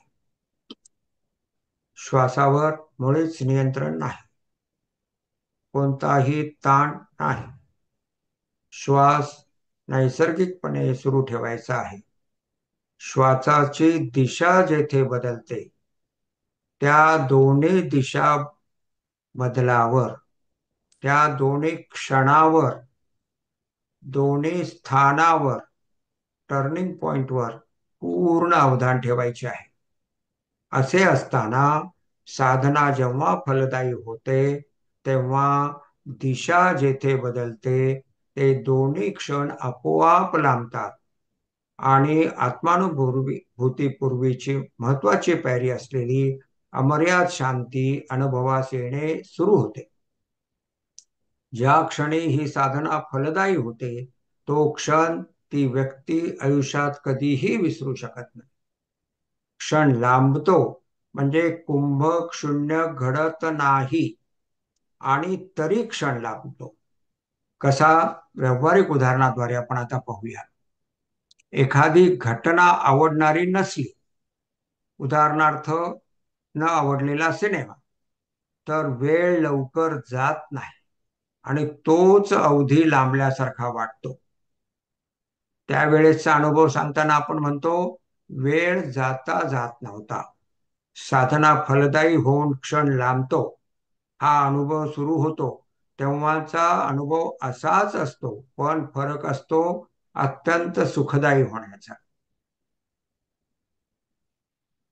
श्वासावर मुळीच नियंत्रण नाही, कोणताही ताण नाही. श्वास नैसर्गिकपणे सुरू ठेवायचा आहे. श्वासाची दिशा जेथे बदलते त्या दोन्ही दिशा बदलावर, त्या दोन्ही क्षणावर, दोन्ही स्थानावर, टर्निंग पॉइंटवर पूर्ण अवधान ठेवायचे आहे. असे असताना साधना जेव्हा फलदायी होते तेव्हा दिशा जेथे बदलते ते दोन्ही क्षण आपोआप लांबतात आणि आत्मानुभूतीपूर्वीची महत्वाची पायरी असलेली अमर्याद शांती अनुभवास येणे सुरू होते. ज्या क्षणी ही साधना फलदायी होते तो क्षण ती व्यक्ती आयुष्यात कधीही विसरू शकत नाही. क्षण लांबतो म्हणजे कुंभक शून्य घडत नाही आणि तरी क्षण लांबतो. कसा? व्यावहारिक उदाहरणाद्वारे आपण आता पाहूया. एखादी घटना आवडणारी नसली, उदाहरणार्थ न आवडलेला सिनेमा, तर वेळ लवकर जात नाही आणि तोच अवधी लांबल्यासारखा वाटतो. त्यावेळेसचा अनुभव सांगताना आपण म्हणतो, वेळ जाता जात नव्हता, साधना फलदायी होऊन क्षण लांबतो. हा अनुभव सुरू होतो तेव्हाचा अनुभव असाच असतो, पण फरक असतो अत्यंत सुखदायी होण्याचा.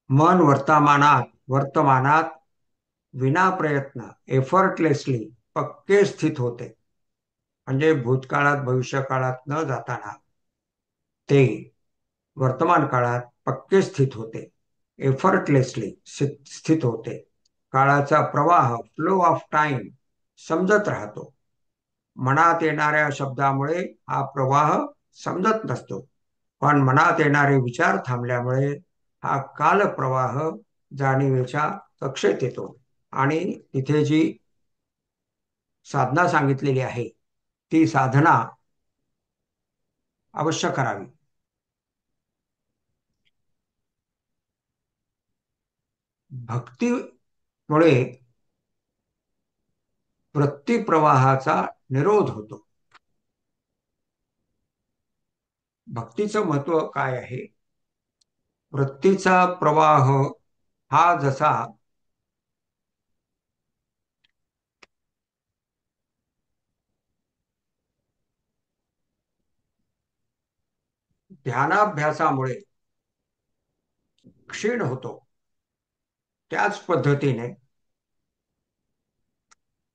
मन वर्तमानात वर्तमानात विना प्रयत्न एफर्टलेसली पक्के स्थित होते. म्हणजे भूतकाळात भविष्यकाळात न जाताना ते वर्तमान काळात पक्के स्थित होते. एफर्टलेसली स्थित होते. काळाचा प्रवाह, फ्लो ऑफ टाइम समजत राहतो. मनात येणाऱ्या शब्दामुळे हा प्रवाह समजत नसतो, पण मनात येणारे विचार थांबल्यामुळे हा कालप्रवाह जाणीवेच्या कक्षेत येतो. आणि तिथे जी साधना सांगितलेली आहे ती साधना अवश्य करावी. भक्तीमुळे वृत्तीप्रवाहाचा निरोध होतो. भक्तीचं महत्व काय आहे? वृत्तीचा प्रवाह हा जसा ध्यानाभ्यासामुळे क्षीण होतो, त्याच पद्धतीने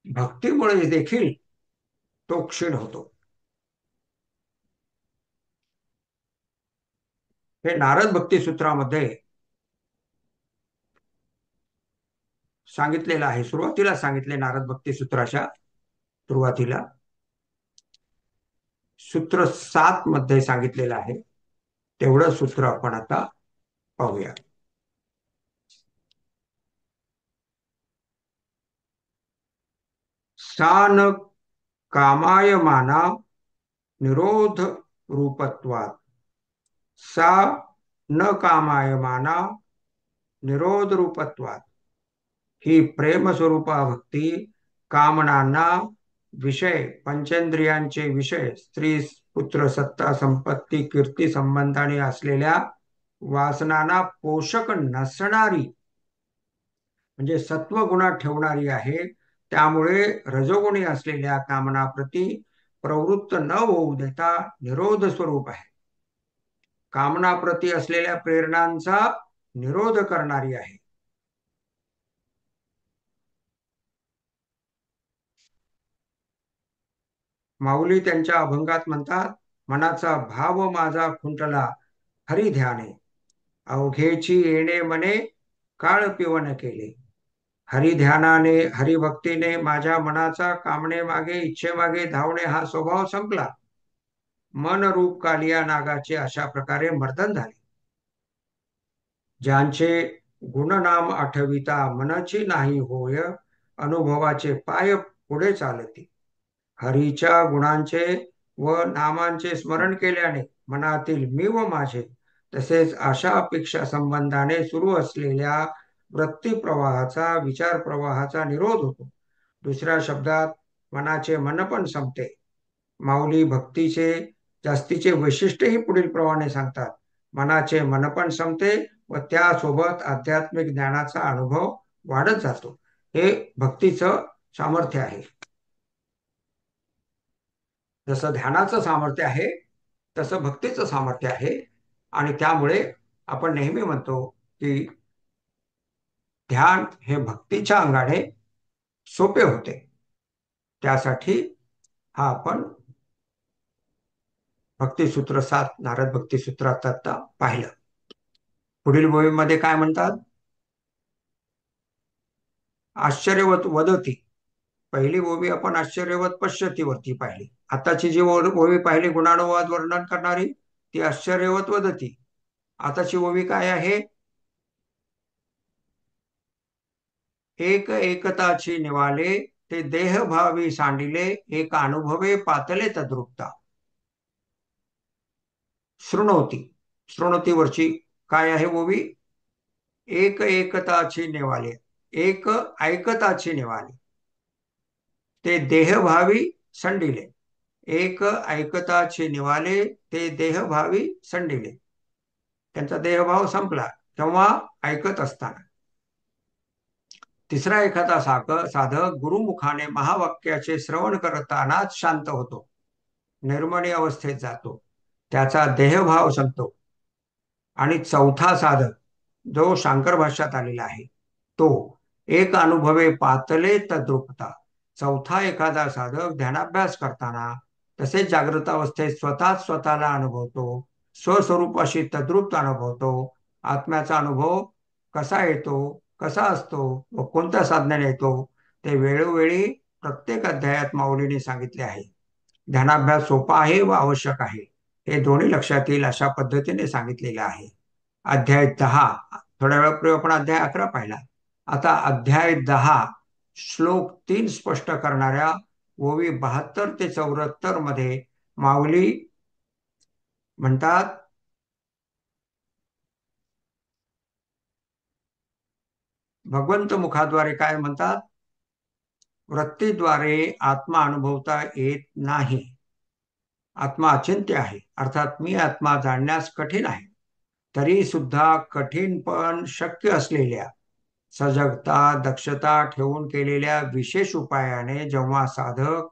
भक्तीमुळे देखील तो क्षीण होतो. हे नारद भक्ती सूत्रामध्ये सांगितलेलं आहे. सुरुवातीला सांगितले, नारद भक्ती सूत्राच्या सुरुवातीला सूत्र 7 मध्ये सांगितलेलं आहे. तेवढं सूत्र आपण आता पाहूया. सा न कामायमाना निरोध रूपत्वात्. सा न कामायमाना निरोध रूपत्वात्. ही प्रेम स्वरूपा भक्ती कामनांना विषय, पंचेंद्रियांचे विषय, स्त्री पुत्र सत्ता संपत्ती कीर्ती संबंधाने असलेल्या वासनांना पोषक नसणारी, म्हणजे सत्वगुणात ठेवणारी आहे. त्यामुळे रजोगुणी असलेल्या कामनाप्रती प्रवृत्त न होऊ देता निरोध स्वरूप आहे. कामनाप्रती असलेल्या प्रेरणांचा निरोध करणारी आहे. माऊली त्यांच्या अभंगात म्हणतात, मनाचा भाव माझा खुंटला हरी ध्याने, अवघेची येणे मने काळ पिवन केले. हरिध्यानाने हरिभक्तीने माझ्या मनाचा कामने मागे इच्छे मागे धावणे हा स्वभाव संपला. मन रूप कालिया नागाचे अशा प्रकारे मर्दन झाले. ज्यांचे गुणनाम आठविता मनची नाही होय, अनुभवाचे पाय पुढे चालती. हरीच्या गुणांचे व नामांचे स्मरण केल्याने मनातील मी व माझे तसेच आशा अपेक्षा संबंधाने सुरू असलेल्या वृत्ती प्रवाहाचा, विचार प्रवाहाचा निरोध होतो. दुसऱ्या शब्दात मनाचे मनपण संपते. माऊली भक्तीचे जास्तीचे वैशिष्ट्यही पुढील प्रमाणे सांगतात. मनाचे मनपण संपते व त्यासोबत आध्यात्मिक ज्ञानाचा अनुभव वाढत जातो. हे भक्तीचं सामर्थ्य आहे. जसं ध्यानाचं सामर्थ्य आहे तसं भक्तीचं सामर्थ्य आहे. आणि त्यामुळे आपण नेहमी म्हणतो की ध्यान हे भक्तीच्या अंगाने सोपे होते. त्यासाठी हा आपण भक्तिसूत्र 7 नारद भक्तिसूत्रात आता पाहिलं. पुढील ओळीमध्ये काय म्हणतात? आश्चर्यवत वदती. पहिली ओवी आपण आश्चर्यवत पश्यती वरती पाहिली. आताची जी ओवी पाहिली गुणानुवाद वर्णन करणारी, ती आश्चर्यवत वदती. आताची ओवी काय आहे? एक एकताची निवाले ते देहभावी सांडिले, एक अनुभवे पातले तद्रुपता. शृणोती, शृणोती वरची काय आहे ओवी? एक एकताची निवाले, एक ऐकताची निवाले ते देहभावी संडिले. एक ऐकताचे निवाले, ते देहभावी संडिले. त्यांचा देहभाव संपला तेव्हा ऐकत असताना. तिसरा एखादा साधक गुरुमुखाने महावाक्याचे श्रवण करतानाच शांत होतो, निर्मणी अवस्थेत जातो, त्याचा देहभाव संपतो. आणि चौथा साधक जो शांकर भाष्यात आलेला आहे तो, एक अनुभवे पातले तद्रुपता. चौथा एखादा साधक ध्यानाभ्यास करताना तसेच जागृत अवस्थेत स्वतःच स्वतःला अनुभवतो, स्वस्वरूपाशी तद्रुप अनुभवतो. आत्म्याचा अनुभव कसा येतो, कसा असतो व कोणत्या साधनाने येतो ते वेळोवेळी प्रत्येक अध्यायात माऊलीने सांगितले आहे. ध्यानाभ्यास सोपा आहे व आवश्यक आहे हे दोन्ही लक्षात येईल अशा पद्धतीने सांगितलेले आहे. अध्याय 10, थोड्या वेळापूर्वी आपण अध्याय 11 पाहिला. आता अध्याय 10 श्लोक 3 स्पष्ट करणाऱ्या ओवी 72 ते 74 मध्ये माऊली म्हणतात, भगवंत मुखाद्वारे काय म्हणतात, वृत्तीद्वारे आत्मा अनुभवता येत नाही. आत्मा अचिंत्य आहे, अर्थात मी आत्मा जाणण्यास कठीण आहे. तरी सुद्धा कठीण पण शक्य असलेल्या सजगता दक्षता ठेवून केलेल्या विशेष उपायाने जेव्हा साधक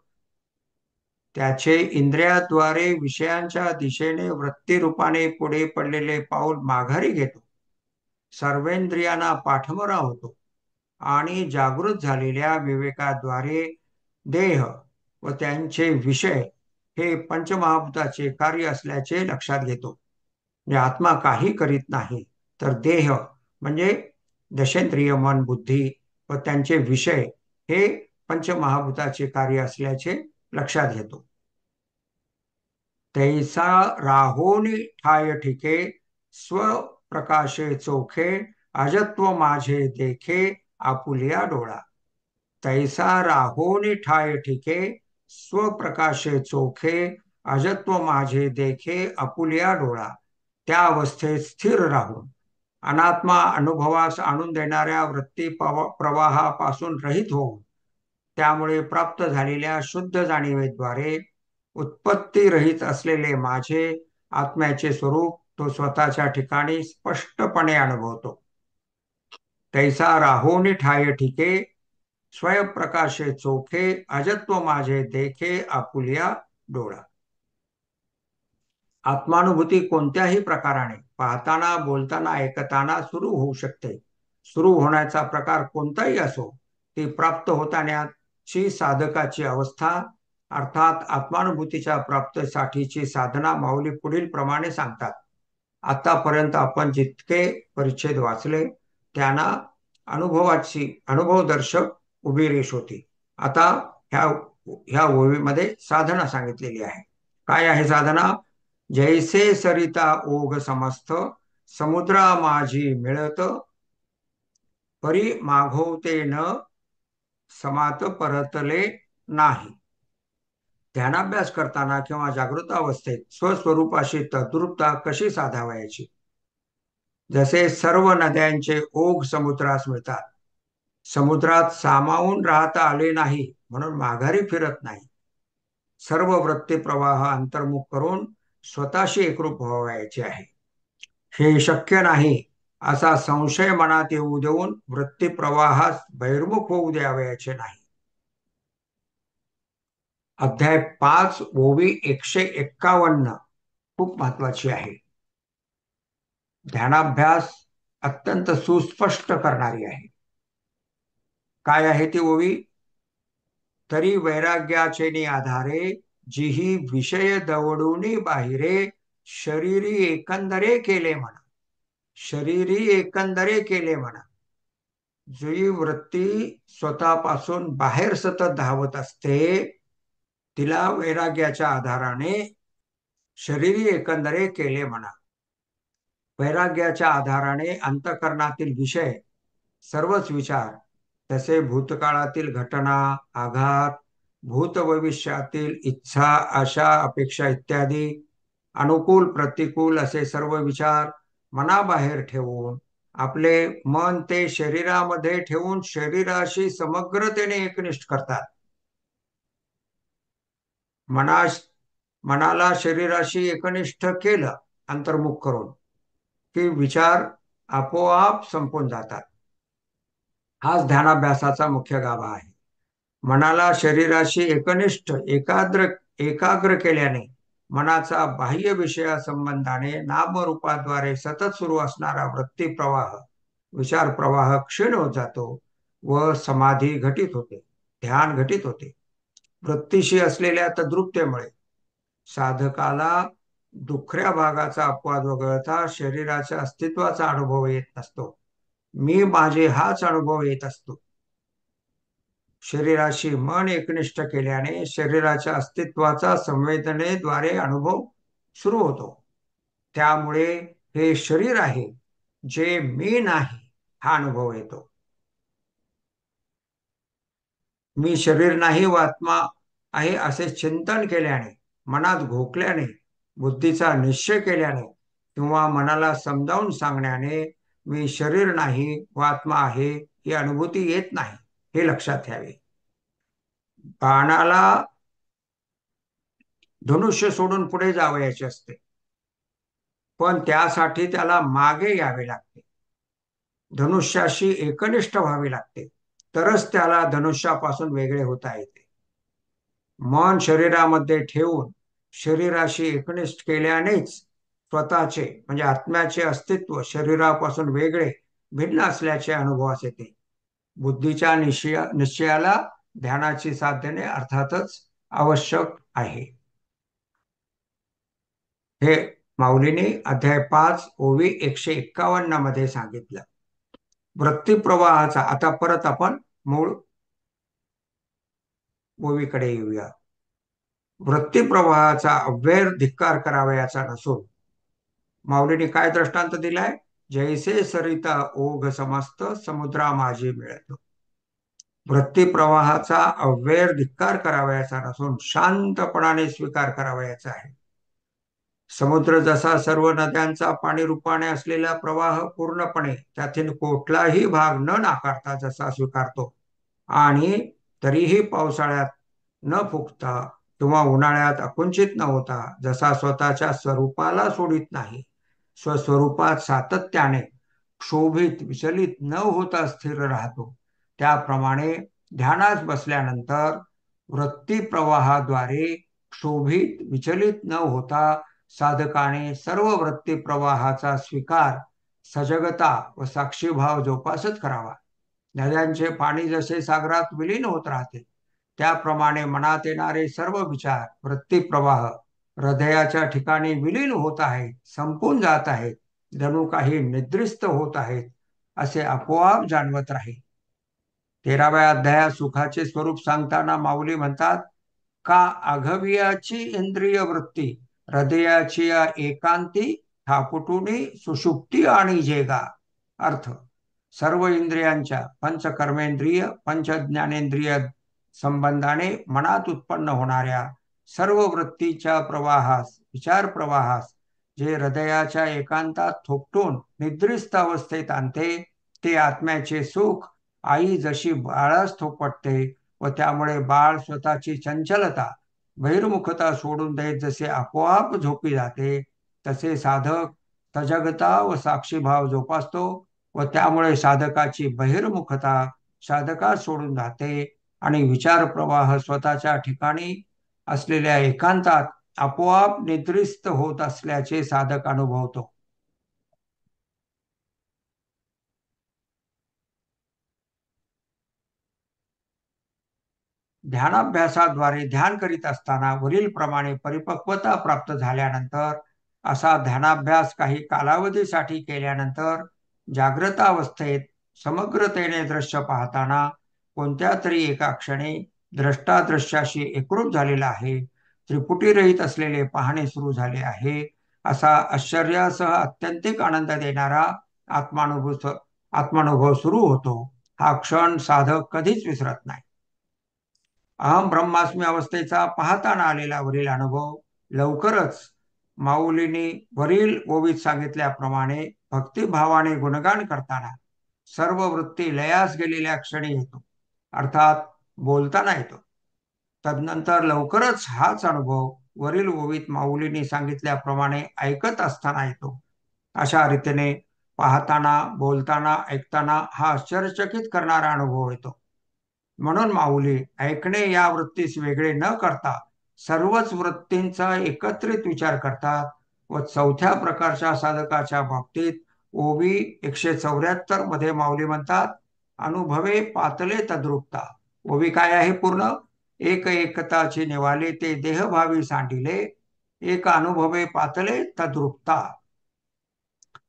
त्याचे इंद्रियाद्वारे विषयांच्या दिशेने वृत्तीरूपाने पुढे पडलेले पाऊल माघारी घेतो, सर्वेंद्रियांना पाठमोरा होतो आणि जागृत झालेल्या विवेकाद्वारे देह व त्यांचे विषय हे पंचमहाभूताचे कार्य असल्याचे लक्षात घेतो. म्हणजे आत्मा काही करीत नाही, तर देह म्हणजे दशेंद्रिय मन बुद्धी व त्यांचे विषय हे पंचमहाभूताचे कार्य असल्याचे लक्षात घेतो. तैसा राहोनी ठाय ठिके, स्वप्रकाशे चोखे, अजत्व माझे देखे, आपुलिया डोळा. तैसा राहोनी ठाय ठिके, स्वप्रकाशे चोखे, अजत्व माझे देखे, आपुलिया डोळा. त्या अवस्थेत स्थिर राहून अनात्मा अनुभवास आणून देणाऱ्या वृत्ती प्रवाहापासून रहित होऊन त्यामुळे प्राप्त झालेल्या शुद्ध जाणीवेद्वारे उत्पत्ती रहित असलेले माझे आत्म्याचे स्वरूप तो स्वतःच्या ठिकाणी स्पष्टपणे अनुभवतो. तैसा राहोनी ठाय ठिके, स्वयंप्रकाशे चोखे, अजत्व माझे देखे, आपुलिया डोळा. आत्मानुभूती कोणत्याही प्रकाराने पाहताना, बोलताना, ऐकताना सुरू होऊ शकते. सुरू होण्याचा प्रकार कोणताही असो, ती प्राप्त होतानाची साधकाची अवस्था अर्थात आत्मानुभूतीच्या प्राप्तीसाठीची साधना माऊली पुढील प्रमाणे सांगतात. आतापर्यंत आपण जितके परिच्छेद वाचले त्यांना अनुभवाची अनुभवदर्शक उभी रेष होती. आता ह्या ओवीमध्ये साधना सांगितलेली आहे. काय आहे साधना? जैसे सरिता ओघ समस्त, समुद्रा माझी मिळत, परी मागवते न समात परतले नाही. ध्यानाभ्यास करताना किंवा जागृत अवस्थेत स्वस्वरूपाशी तद्रुपता कशी साधावयाची? जसे सर्व नद्यांचे ओघ समुद्रास मिळतात. समुद्रात सामावून राहता आले नाही म्हणून माघारी फिरत नाही. सर्व वृत्ती प्रवाह अंतर्मुख करून स्वतःशी एकरूप व्हावयाचे आहे. हे शक्य नाही असा संशय मनात येऊ देऊन वृत्ती प्रवाहास बहिर्मुख होऊ द्यावयाचे नाही. अध्याय 5 ओवी 151 खूप महत्वाची आहे. ध्यानाभ्यास अत्यंत सुस्पष्ट करणारी आहे. काय आहे ती ओवी? तरी वैराग्याचे आधारे जिही विषय दवडूनी बाहिरे, शरीरी एकंदरे केले म्हणा. शरीरी एकंदरे केले म्हणा. जी वृत्ती स्वतःपासून बाहेर सतत धावत असते तिला वैराग्याच्या आधाराने शरीरी एकंदरे केले म्हणा. वैराग्याच्या आधाराने अंतःकरणातील विषय सर्वच विचार, तसे भूतकाळातील घटना, आघात, भूत भविष्यातील इच्छा, आशा, अपेक्षा इत्यादी अनुकूल प्रतिकूल असे सर्व विचार मनाबाहेर ठेवून आपले मन ते शरीरामध्ये ठेवून शरीराशी समग्रतेने एकनिष्ठ करतात. मना मनाला शरीराशी एकनिष्ठ केलं अंतर्मुख करून की विचार आपोआप संपून जातात. हाच ध्यानाभ्यासाचा मुख्य गाभा आहे. मनाला शरीराशी एकनिष्ठ एकाग्र केल्याने मनाचा बाह्य विषयासंबंधाने नामरूपाद्वारे सतत सुरू असणारा वृत्ती प्रवाह विचार प्रवाह क्षीण होत जातो व समाधी घटित होते, ध्यान घटित होते. वृत्तीशी असलेल्या तद्रुपतेमुळे साधकाला दुसऱ्या भागाचा अपवाद वगळता शरीराच्या अस्तित्वाचा अनुभव येत नसतो. मी माझे हाच अनुभव येत असतो. शरीराशी मन एकनिष्ठ केल्याने शरीराच्या अस्तित्वाचा संवेदनेद्वारे अनुभव सुरू होतो. त्यामुळे हे शरीर आहे, जे मी नाही हा अनुभव येतो. मी शरीर नाही व आत्मा आहे असे चिंतन केल्याने, मनात घोकल्याने, बुद्धीचा निश्चय केल्याने किंवा मनाला समजावून सांगण्याने मी शरीर नाही व आत्मा आहे ही अनुभूती येत नाही, हे लक्षात घ्यावे. बाणाला धनुष्य सोडून पुढे जावयाचे असते, पण त्यासाठी त्याला मागे यावे लागते. धनुष्याशी एकनिष्ठ व्हावे लागते, तरच त्याला धनुष्यापासून वेगळे होता येते. मन शरीरामध्ये ठेवून शरीराशी एकनिष्ठ केल्यानेच स्वतःचे म्हणजे आत्म्याचे अस्तित्व शरीरापासून वेगळे भिन्न असल्याचे अनुभवास येते. बुद्धीच्या निश्चयाला ध्यानाची साथ देणे अर्थातच आवश्यक आहे. हे माऊलीने अध्याय 5 ओवी 151 मध्ये सांगितलं. वृत्ती प्रवाहाचा आता परत आपण मूळ ओवीकडे येऊया. वृत्ती प्रवाहाचा अव्यय धिक्कार करावयाचा नसून माऊलीने काय दृष्टांत दिलाय? जैसे सरिता ओघ समस्त समुद्रा माझी मिळतो. वृत्ती प्रवाहाचा अव्यय धिक्कार करावयाचा नसून शांतपणाने स्वीकार करावयाचा आहे. समुद्र जसा सर्व नद्यांचा पाणी रूपाने असलेला प्रवाह पूर्णपणे त्यातील कुठलाही भाग न नाकारता जसा स्वीकारतो आणि तरीही पावसाळ्यात न फुगता किंवा उन्हाळ्यात आकुंचित न होता जसा स्वतःच्या स्वरूपाला सोडित नाही, स्वस्वरूपात सातत्याने क्षोभित विचलित न होता स्थिर राहतो, त्याप्रमाणे ध्यानात बसल्यानंतर वृत्ती प्रवाहाद्वारे क्षोभित विचलित न होता साधकाने सर्व वृत्ती प्रवाहाचा स्वीकार सजगता व साक्षीभाव जोपासत करावा. नद्यांचे पाणी जसे सागरात विलीन होत राहते, त्याप्रमाणे मनात येणारे सर्व विचार वृत्ती प्रवाह हृदयाच्या ठिकाणी विलीन होत आहेत, संपून जात आहेत, जणू काही निद्रिस्त होत आहेत असे आपोआप जाणवत राहील. 13व्या अध्यायात सुखाचे स्वरूप सांगताना माऊली म्हणतात, का आघवियाची इंद्रिय वृत्ती हृदयाची एकांती थापुटुनी सुषुप्ती आणि जेगा. अर्थ, सर्व इंद्रियांच्या पंचकर्मेंद्रिय पंचज्ञानेंद्रिय संबंधाने मनात उत्पन्न होणाऱ्या सर्व वृत्तीच्या प्रवाहास विचार प्रवाहास जे हृदयाच्या एकांतात थोपटून निद्रिस्त अवस्थेत आणते, ते आत्म्याचे सुख आई जशी बाळास थोपटते व त्यामुळे बाळ स्वतःची चंचलता बहिर्मुखता सोडून देत जसे आपोआप झोपी जाते, तसे साधक सजगता व साक्षीभाव जोपासतो व त्यामुळे साधकाची बहिर्मुखता साधकास सोडून जाते आणि विचार प्रवाह स्वतःच्या ठिकाणी असलेल्या एकांतात आपोआप निद्रिस्त होत असल्याचे साधक अनुभवतो. ध्यानाभ्यासाद्वारे ध्यान करीत असताना वरील प्रमाणे परिपक्वता प्राप्त झाल्यानंतर असा ध्यानाभ्यास काही कालावधीसाठी केल्यानंतर जागृत अवस्थेत समग्रतेने दृश्य पाहताना कोणत्या तरी एका क्षणी द्रष्टा दृश्याशी एकरूप झालेला आहे, त्रिपुटीरहित असलेले पाहणे सुरू झाले आहे, असा आश्चर्यासह अत्यंतिक आनंद देणारा आत्मानुभव सुरू होतो. हा क्षण साधक कधीच विसरत नाही. अहम ब्रह्मास्मी अवस्थेचा पाहताना आलेला वरील अनुभव लवकरच माऊलींनी वरील ओवीत सांगितल्याप्रमाणे भक्तिभावाने गुणगान करताना सर्व वृत्ती लयास गेलेल्या क्षणी येतो, अर्थात बोलताना येतो. तदनंतर लवकरच हाच अनुभव वरील ओवीत माऊलींनी सांगितल्याप्रमाणे ऐकत असताना येतो. अशा रीतीने पाहताना, बोलताना, ऐकताना हा आश्चर्यचकित करणारा अनुभव येतो. म्हणून माऊली ऐकणे या वृत्तीस वेगळे न करता सर्वच वृत्तींचा एकत्रित विचार करतात व चौथ्या प्रकारच्या साधकाच्या बाबतीत ओवी 174 मध्ये माऊली म्हणतात, अनुभवे पातले तद्रुपता. ओवी काय आहे पूर्ण? एक एकताची निवाले ते देहभावी सांडिले, एक अनुभवे पातले तद्रुपता.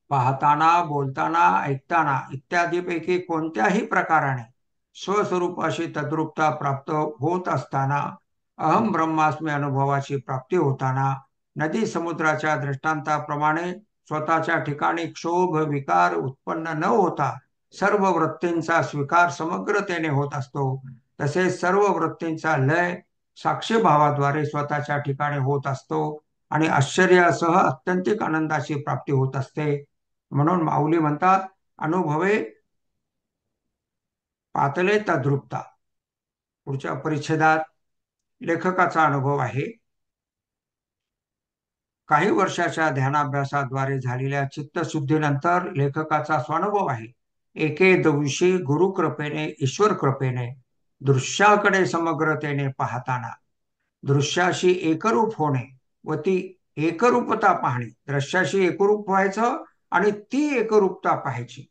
पाहताना, बोलताना, ऐकताना इत्यादीपैकी कोणत्याही प्रकाराने स्वस्वरूपाशी तद्रुपता प्राप्त होत असताना, अहम ब्रह्मास्मी अनुभवाची प्राप्ती होताना, नदी समुद्राच्या दृष्टांताप्रमाणे स्वतःच्या ठिकाणी क्षोभ विकार उत्पन्न न होता सर्व वृत्तींचा स्वीकार समग्रतेने होत असतो. तसेच सर्व वृत्तींचा लय साक्षीभावाद्वारे स्वतःच्या ठिकाणी होत असतो आणि आश्चर्यासह अत्यंतिक आनंदाची प्राप्ती होत असते. म्हणून माऊली म्हणतात, अनुभवे पातले तद्रुपता. पुढच्या परिच्छेदात लेखकाचा अनुभव आहे. काही वर्षाच्या ध्यानाभ्यासाद्वारे झालेल्या चित्तशुद्धीनंतर लेखकाचा स्वानुभव आहे. एके दिवशी गुरुकृपेने, ईश्वर कृपेने दृश्याकडे समग्रतेने पाहताना दृश्याशी एकरूप होणे व ती एकरूपता पाहणे, दृश्याशी एकरूप व्हायचं आणि ती एकरूपता पाहायची,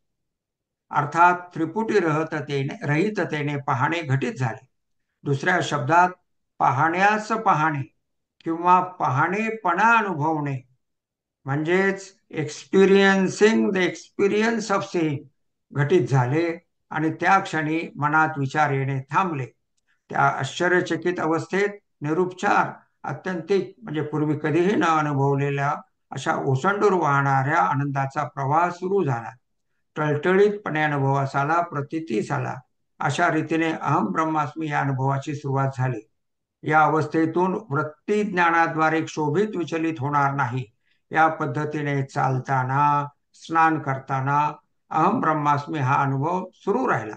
अर्थात त्रिपुटी रहिततेने पाहणे घटित झाले. दुसऱ्या शब्दात पाहण्यास पाहणे किंवा पाहणेपणा अनुभवणे म्हणजेच experiencing the experience of seeing घटित झाले आणि त्या क्षणी मनात विचार येणे थांबले. त्या आश्चर्यचकित अवस्थेत निरुपचार अत्यंतिक म्हणजे पूर्वी कधीही न अनुभवलेल्या अशा ओसंडूर वाहणाऱ्या आनंदाचा प्रवाह सुरू झाला. टळटळीतपणे अनुभवास आला, प्रतीतीस आला. अशा रीतीने अहम ब्रह्मास्मी या अनुभवाची सुरुवात झाली. या अवस्थेतून वृत्ती ज्ञानाद्वारे क्षोभित विचलित होणार नाही. या पद्धतीने चालताना, स्नान करताना अहम ब्रह्मास्मी हा अनुभव सुरू राहिला.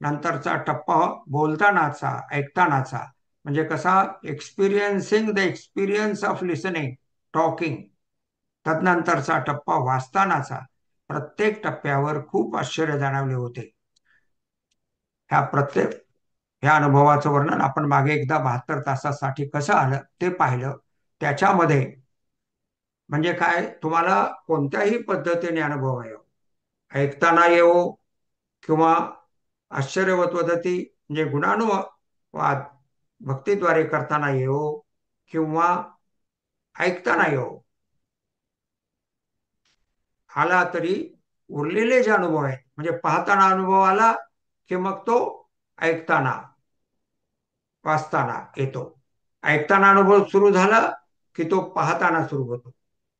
नंतरचा टप्पा बोलतानाचा, ऐकतानाचा म्हणजे कसा? Experiencing the experience of listening, talking. तदनंतरचा टप्पा वाचतानाचा. प्रत्येक टप्प्यावर खूप आश्चर्य जाणवले होते. ह्या अनुभवाचं वर्णन आपण मागे एकदा 72 तासासाठी कसं आलं ते पाहिलं. त्याच्यामध्ये म्हणजे काय, तुम्हाला कोणत्याही पद्धतीने अनुभव येऊ, ऐकताना येऊ किंवा आश्चर्यवत वदती म्हणजे गुणानुवाद भक्तीद्वारे करताना येऊ किंवा ऐकताना येऊ, आला तरी उरलेले जे अनुभव आहेत म्हणजे पाहताना अनुभव आला की मग तो ऐकताना, वाचताना येतो. ऐकताना अनुभव सुरू झाला की तो पाहताना सुरू होतो,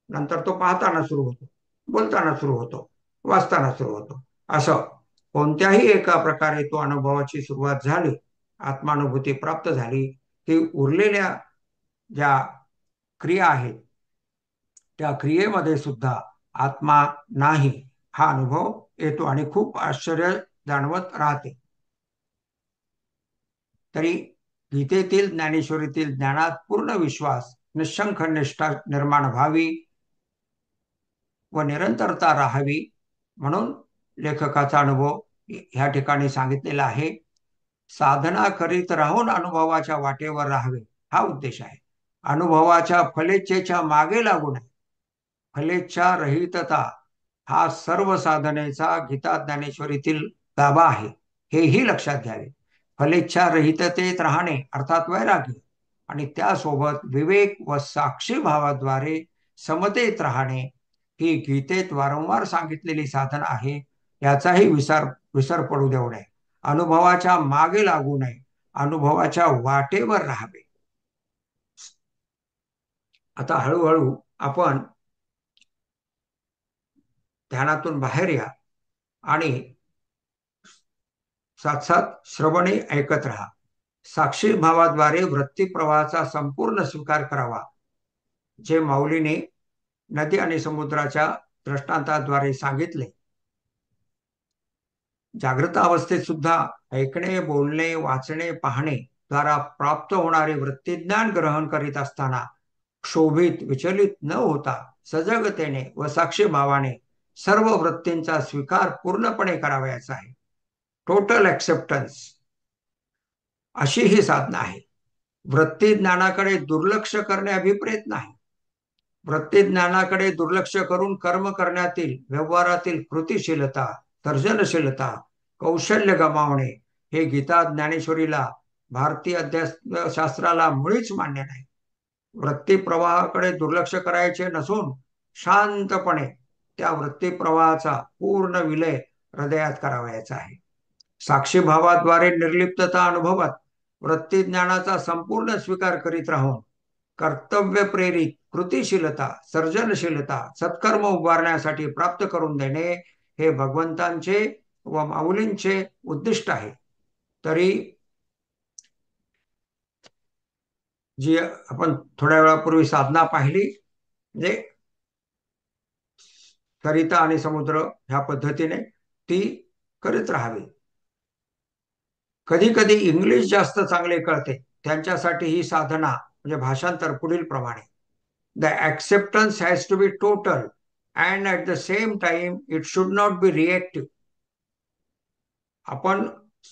नंतर तो पाहताना सुरू होतो, बोलताना सुरू होतो, वाचताना सुरू होतो. असं कोणत्याही एका प्रकारे तो अनुभवाची सुरुवात झाली, आत्मानुभूती प्राप्त झाली की उरलेल्या ज्या क्रिया आहेत त्या क्रियेमध्ये सुद्धा आत्मा नाही हा अनुभव येतो आणि खूप आश्चर्य जाणवत राहते. तरी गीतेतील, ज्ञानेश्वरीतील ज्ञानात पूर्ण विश्वास, निशंक निष्ठा निर्माण व्हावी व निरंतरता राहावी म्हणून लेखकाचा अनुभव ह्या ठिकाणी सांगितलेला आहे. साधना करीत राहून अनुभवाच्या वाटेवर राहावे हा उद्देश आहे. अनुभवाच्या फलेच्छेच्या मागे लागू नये. फलेच्छा रहितता हा सर्व साधनेचा गीता ज्ञानेश्वरीतील गाभा आहे, हेही लक्षात घ्यावे. फलेच्छा रहिततेत राहणे अर्थात वैराग्य आणि त्यासोबत विवेक व साक्षी भावाद्वारे समतेत राहणे ही गीतेत वारंवार सांगितलेली साधन आहे. याचाही विसर पडू देऊ नये. अनुभवाच्या मागे लागू नये, अनुभवाच्या वाटेवर राहावे. आता हळूहळू आपण ध्यानातून बाहेर या आणि साथ साथ श्रवणे ऐकत राहा. साक्षी भावाद्वारे वृत्ती प्रवाहाचा संपूर्ण स्वीकार करावा, जे माऊलीने नदी आणि समुद्राच्या दृष्टांताद्वारे सांगितले. जागृत अवस्थेत सुद्धा ऐकणे, बोलणे, वाचणे, पाहणे द्वारा प्राप्त होणारे वृत्तीज्ञान ग्रहण करीत असताना क्षोभित विचलित न होता सजगतेने व साक्षीभावाने सर्व वृत्तींचा स्वीकार पूर्णपणे करावयाचा आहे. टोटल ऍक्सेप्टन्स अशी ही साधना आहे. वृत्ती ज्ञानाकडे दुर्लक्ष करणे अभिप्रेत नाही. वृत्ती ज्ञानाकडे दुर्लक्ष करून कर्म करण्यातील व्यवहारातील कृतिशीलता, सर्जनशीलता, कौशल्य गमावणे हे गीता ज्ञानेश्वरीला, भारतीय अध्यात्मशास्त्राला मुळीच मान्य नाही. वृत्ती प्रवाहाकडे दुर्लक्ष करायचे नसून शांतपणे त्या वृत्ती प्रवाहाचा पूर्ण विलय हृदयात करावयाचा आहे. साक्षीभावाद्वारे निर्लिप्तता अनुभवत वृत्ती ज्ञानाचा संपूर्ण स्वीकार करीत राहून कर्तव्य प्रेरित कृतिशीलता, सर्जनशीलता, सत्कर्म उभारण्यासाठी प्राप्त करून देणे हे भगवंतांचे व माऊलींचे उद्दिष्ट आहे. तरी जी आपण थोड्या वेळापूर्वी साधना पाहिली, म्हणजे सरिता आणि समुद्र ह्या पद्धतीने ती करीत राहावी. कधी कधी इंग्लिश जास्त चांगले कळते त्यांच्यासाठी ही साधना म्हणजे भाषांतर पुढील प्रमाणे: the acceptance has to be total and at the same time it should not be reactive. आपण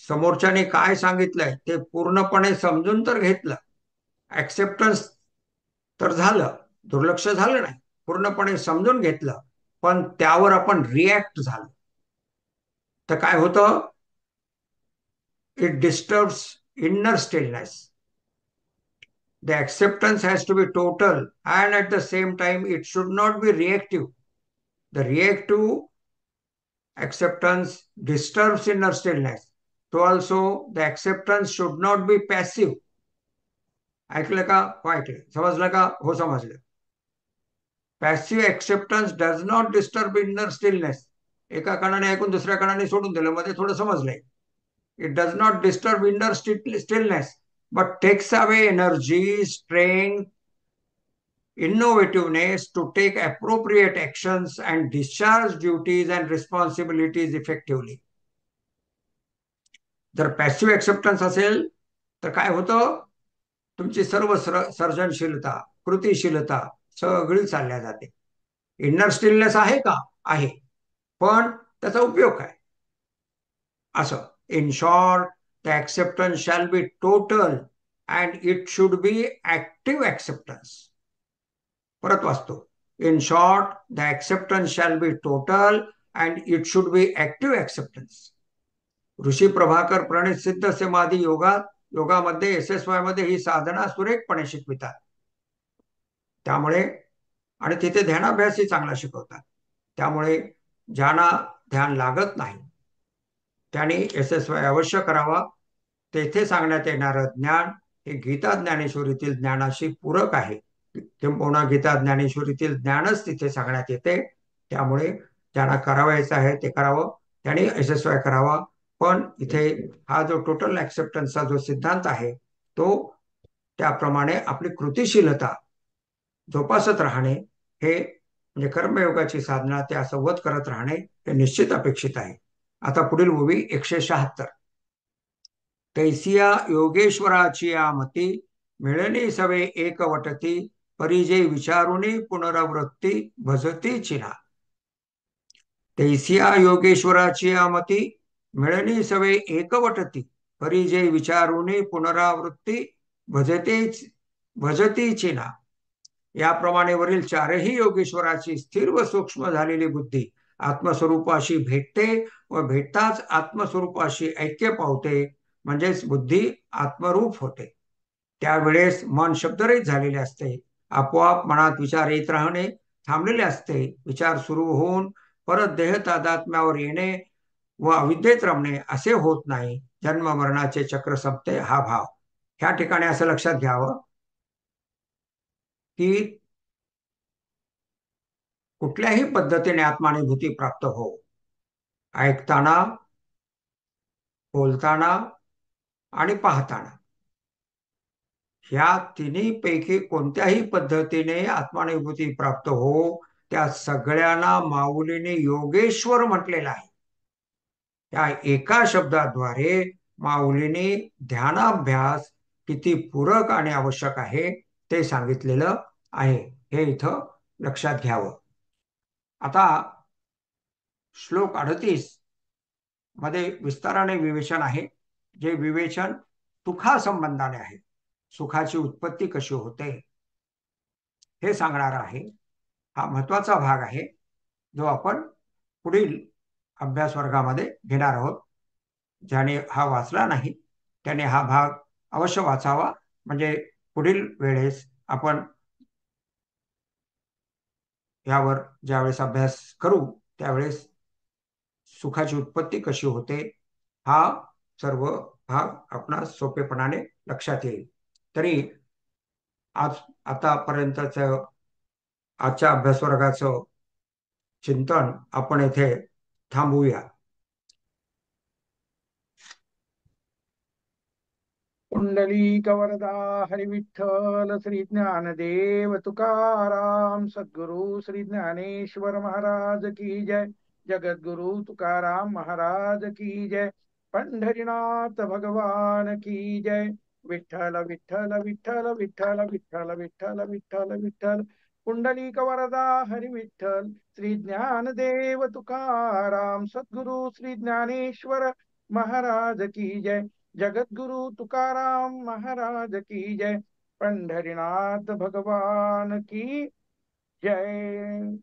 समोरच्याने काय सांगितलंय ते पूर्णपणे समजून तर घेतलं, ऍक्सेप्टन्स तर झालं, दुर्लक्ष झालं नाही, पूर्णपणे समजून घेतलं, पण त्यावर आपण रिॲक्ट झालो तर काय होतं? It disturbs inner stillness. The acceptance has to be total and at the same time it should not be reactive. The reactive acceptance disturbs inner stillness. So also the acceptance should not be passive. ऐकलं का? हो ऐकलं. समजलं का? हो समजलं. Passive acceptance does not disturb inner stillness. एका कानाने ऐकून दुसऱ्या कानाने सोडून दिलं, मध्ये थोडं समजलंय. It does not disturb inner stillness but takes away energy, strength, innovativeness to take appropriate actions and discharge duties and responsibilities effectively. जर पॅसिव्ह एक्सेप्टन्स असेल तर काय होतं? तुमची सर्व सर्जनशीलता, कृतिशीलता सगळी चालल्या जाते. इनर स्टिलनेस आहे का? आहे, पण त्याचा उपयोग काय? असं. In short, the acceptance shall be total and it should be active acceptance. परत वाचतो. In short, the acceptance shall be total and it should be active acceptance. Rishi Prabhakar प्रणित सिद्ध समाधी योगामध्ये SSY मध्ये ही साधना सुरेखपणे शिकवितात. त्यामुळे आणि तिथे ध्यानाभ्यासही चांगला शिकवतात. त्यामुळे ज्यांना ध्यान लागत नाही त्यांनी SSY अवश्य करावा. तेथे सांगण्यात येणारं ज्ञान हे गीता ज्ञानेश्वरीतील ज्ञानाशी पूरक आहे. किंबहुना गीता ज्ञानेश्वरीतील ज्ञानच तिथे सांगण्यात येते. त्यामुळे ज्यांना करावायचं आहे ते करावं, त्यांनी SSY करावा. पण इथे हा जो टोटल ऍक्सेप्टन्सचा जो सिद्धांत आहे तो त्याप्रमाणे आपली कृतिशीलता जोपासत राहणे हे म्हणजे कर्मयोगाची साधना त्या संवत करत राहणे हे निश्चित अपेक्षित आहे. आता पुढील ओवी 176. तैसिया योगेश्वराची या मती मिळणी सवे एकवटती परिजय विचारुनी पुनरावृत्ती भजती चिना. तैसिया योगेश्वराची या मती मिळणी सवे एकवटती परिजय विचारुनी पुनरावृत्ती भजती चिना. याप्रमाणे वरील चारही योगेश्वराची स्थिर व सूक्ष्म झालेली बुद्धी आत्मस्वरूपाशी भेटते व भेटताच आत्मस्वरूपाशी ऐक्य पावते, म्हणजेच बुद्धी आत्मरूप होते. त्यावेळेस मन शब्दरहित झालेले असते. आपोआप मनात विचार येत राहणे थांबलेले असते. विचार सुरू होऊन परत देह तादात्म्यावर येणे व अविद्येत रमणे असे होत नाही. जन्म मरणाचे चक्र संपते हा भाव. ह्या ठिकाणी असं लक्षात घ्यावं की कुठल्याही पद्धतीने आत्मानुभूती प्राप्त हो, ऐकताना, बोलताना आणि पाहताना, ह्या तिन्ही पैकी कोणत्याही पद्धतीने आत्मानुभूती प्राप्त हो, त्या सगळ्यांना माऊलीने योगेश्वर म्हटलेलं आहे. त्या एका शब्दाद्वारे माऊलीने ध्यानाभ्यास किती पूरक आणि आवश्यक आहे ते सांगितलेलं आहे, हे इथं लक्षात घ्यावं. आता श्लोक 38 मध्ये विस्ताराने विवेचन आहे, जे विवेचन सुखा संबंधाने आहे. सुखाची उत्पत्ती कशी होते हे सांगणार आहे. हा महत्वाचा भाग आहे, जो आपण पुढील अभ्यास वर्गामध्ये घेणार आहोत. ज्याने हा वाचला नाही त्याने हा भाग अवश्य वाचावा, म्हणजे पुढील वेळेस आपण यावर ज्यावेळेस अभ्यास करू त्यावेळेस सुखाची उत्पत्ती कशी होते हा सर्व भाग आपणास सोपेपणाने लक्षात येईल. तरी आज आतापर्यंतच आजच्या अभ्यास वर्गाचं चिंतन आपण येथे थांबवूया. पुंडलीक वरदा हरी विठ्ठल श्री ज्ञानदेव तुकाराम सद्गुरु श्री ज्ञानेश्वर महाराज की जय. जगद्गुरु तुकाराम महाराज की जय. पंढरीनाथ भगवान की जय. विठ्ठल विठ्ठल विठ्ठल विठ्ठल विठ्ठल विठ्ठल विठ्ठल विठ्ठल. पुंडलीक वरदा हरी विठ्ठल श्री ज्ञानदेव तुकाराम सद्गुरु श्री ज्ञानेश्वर महाराज की जय. जगद्गुरु तुकाराम महाराज की जय. पंढरीनाथ भगवान की जय.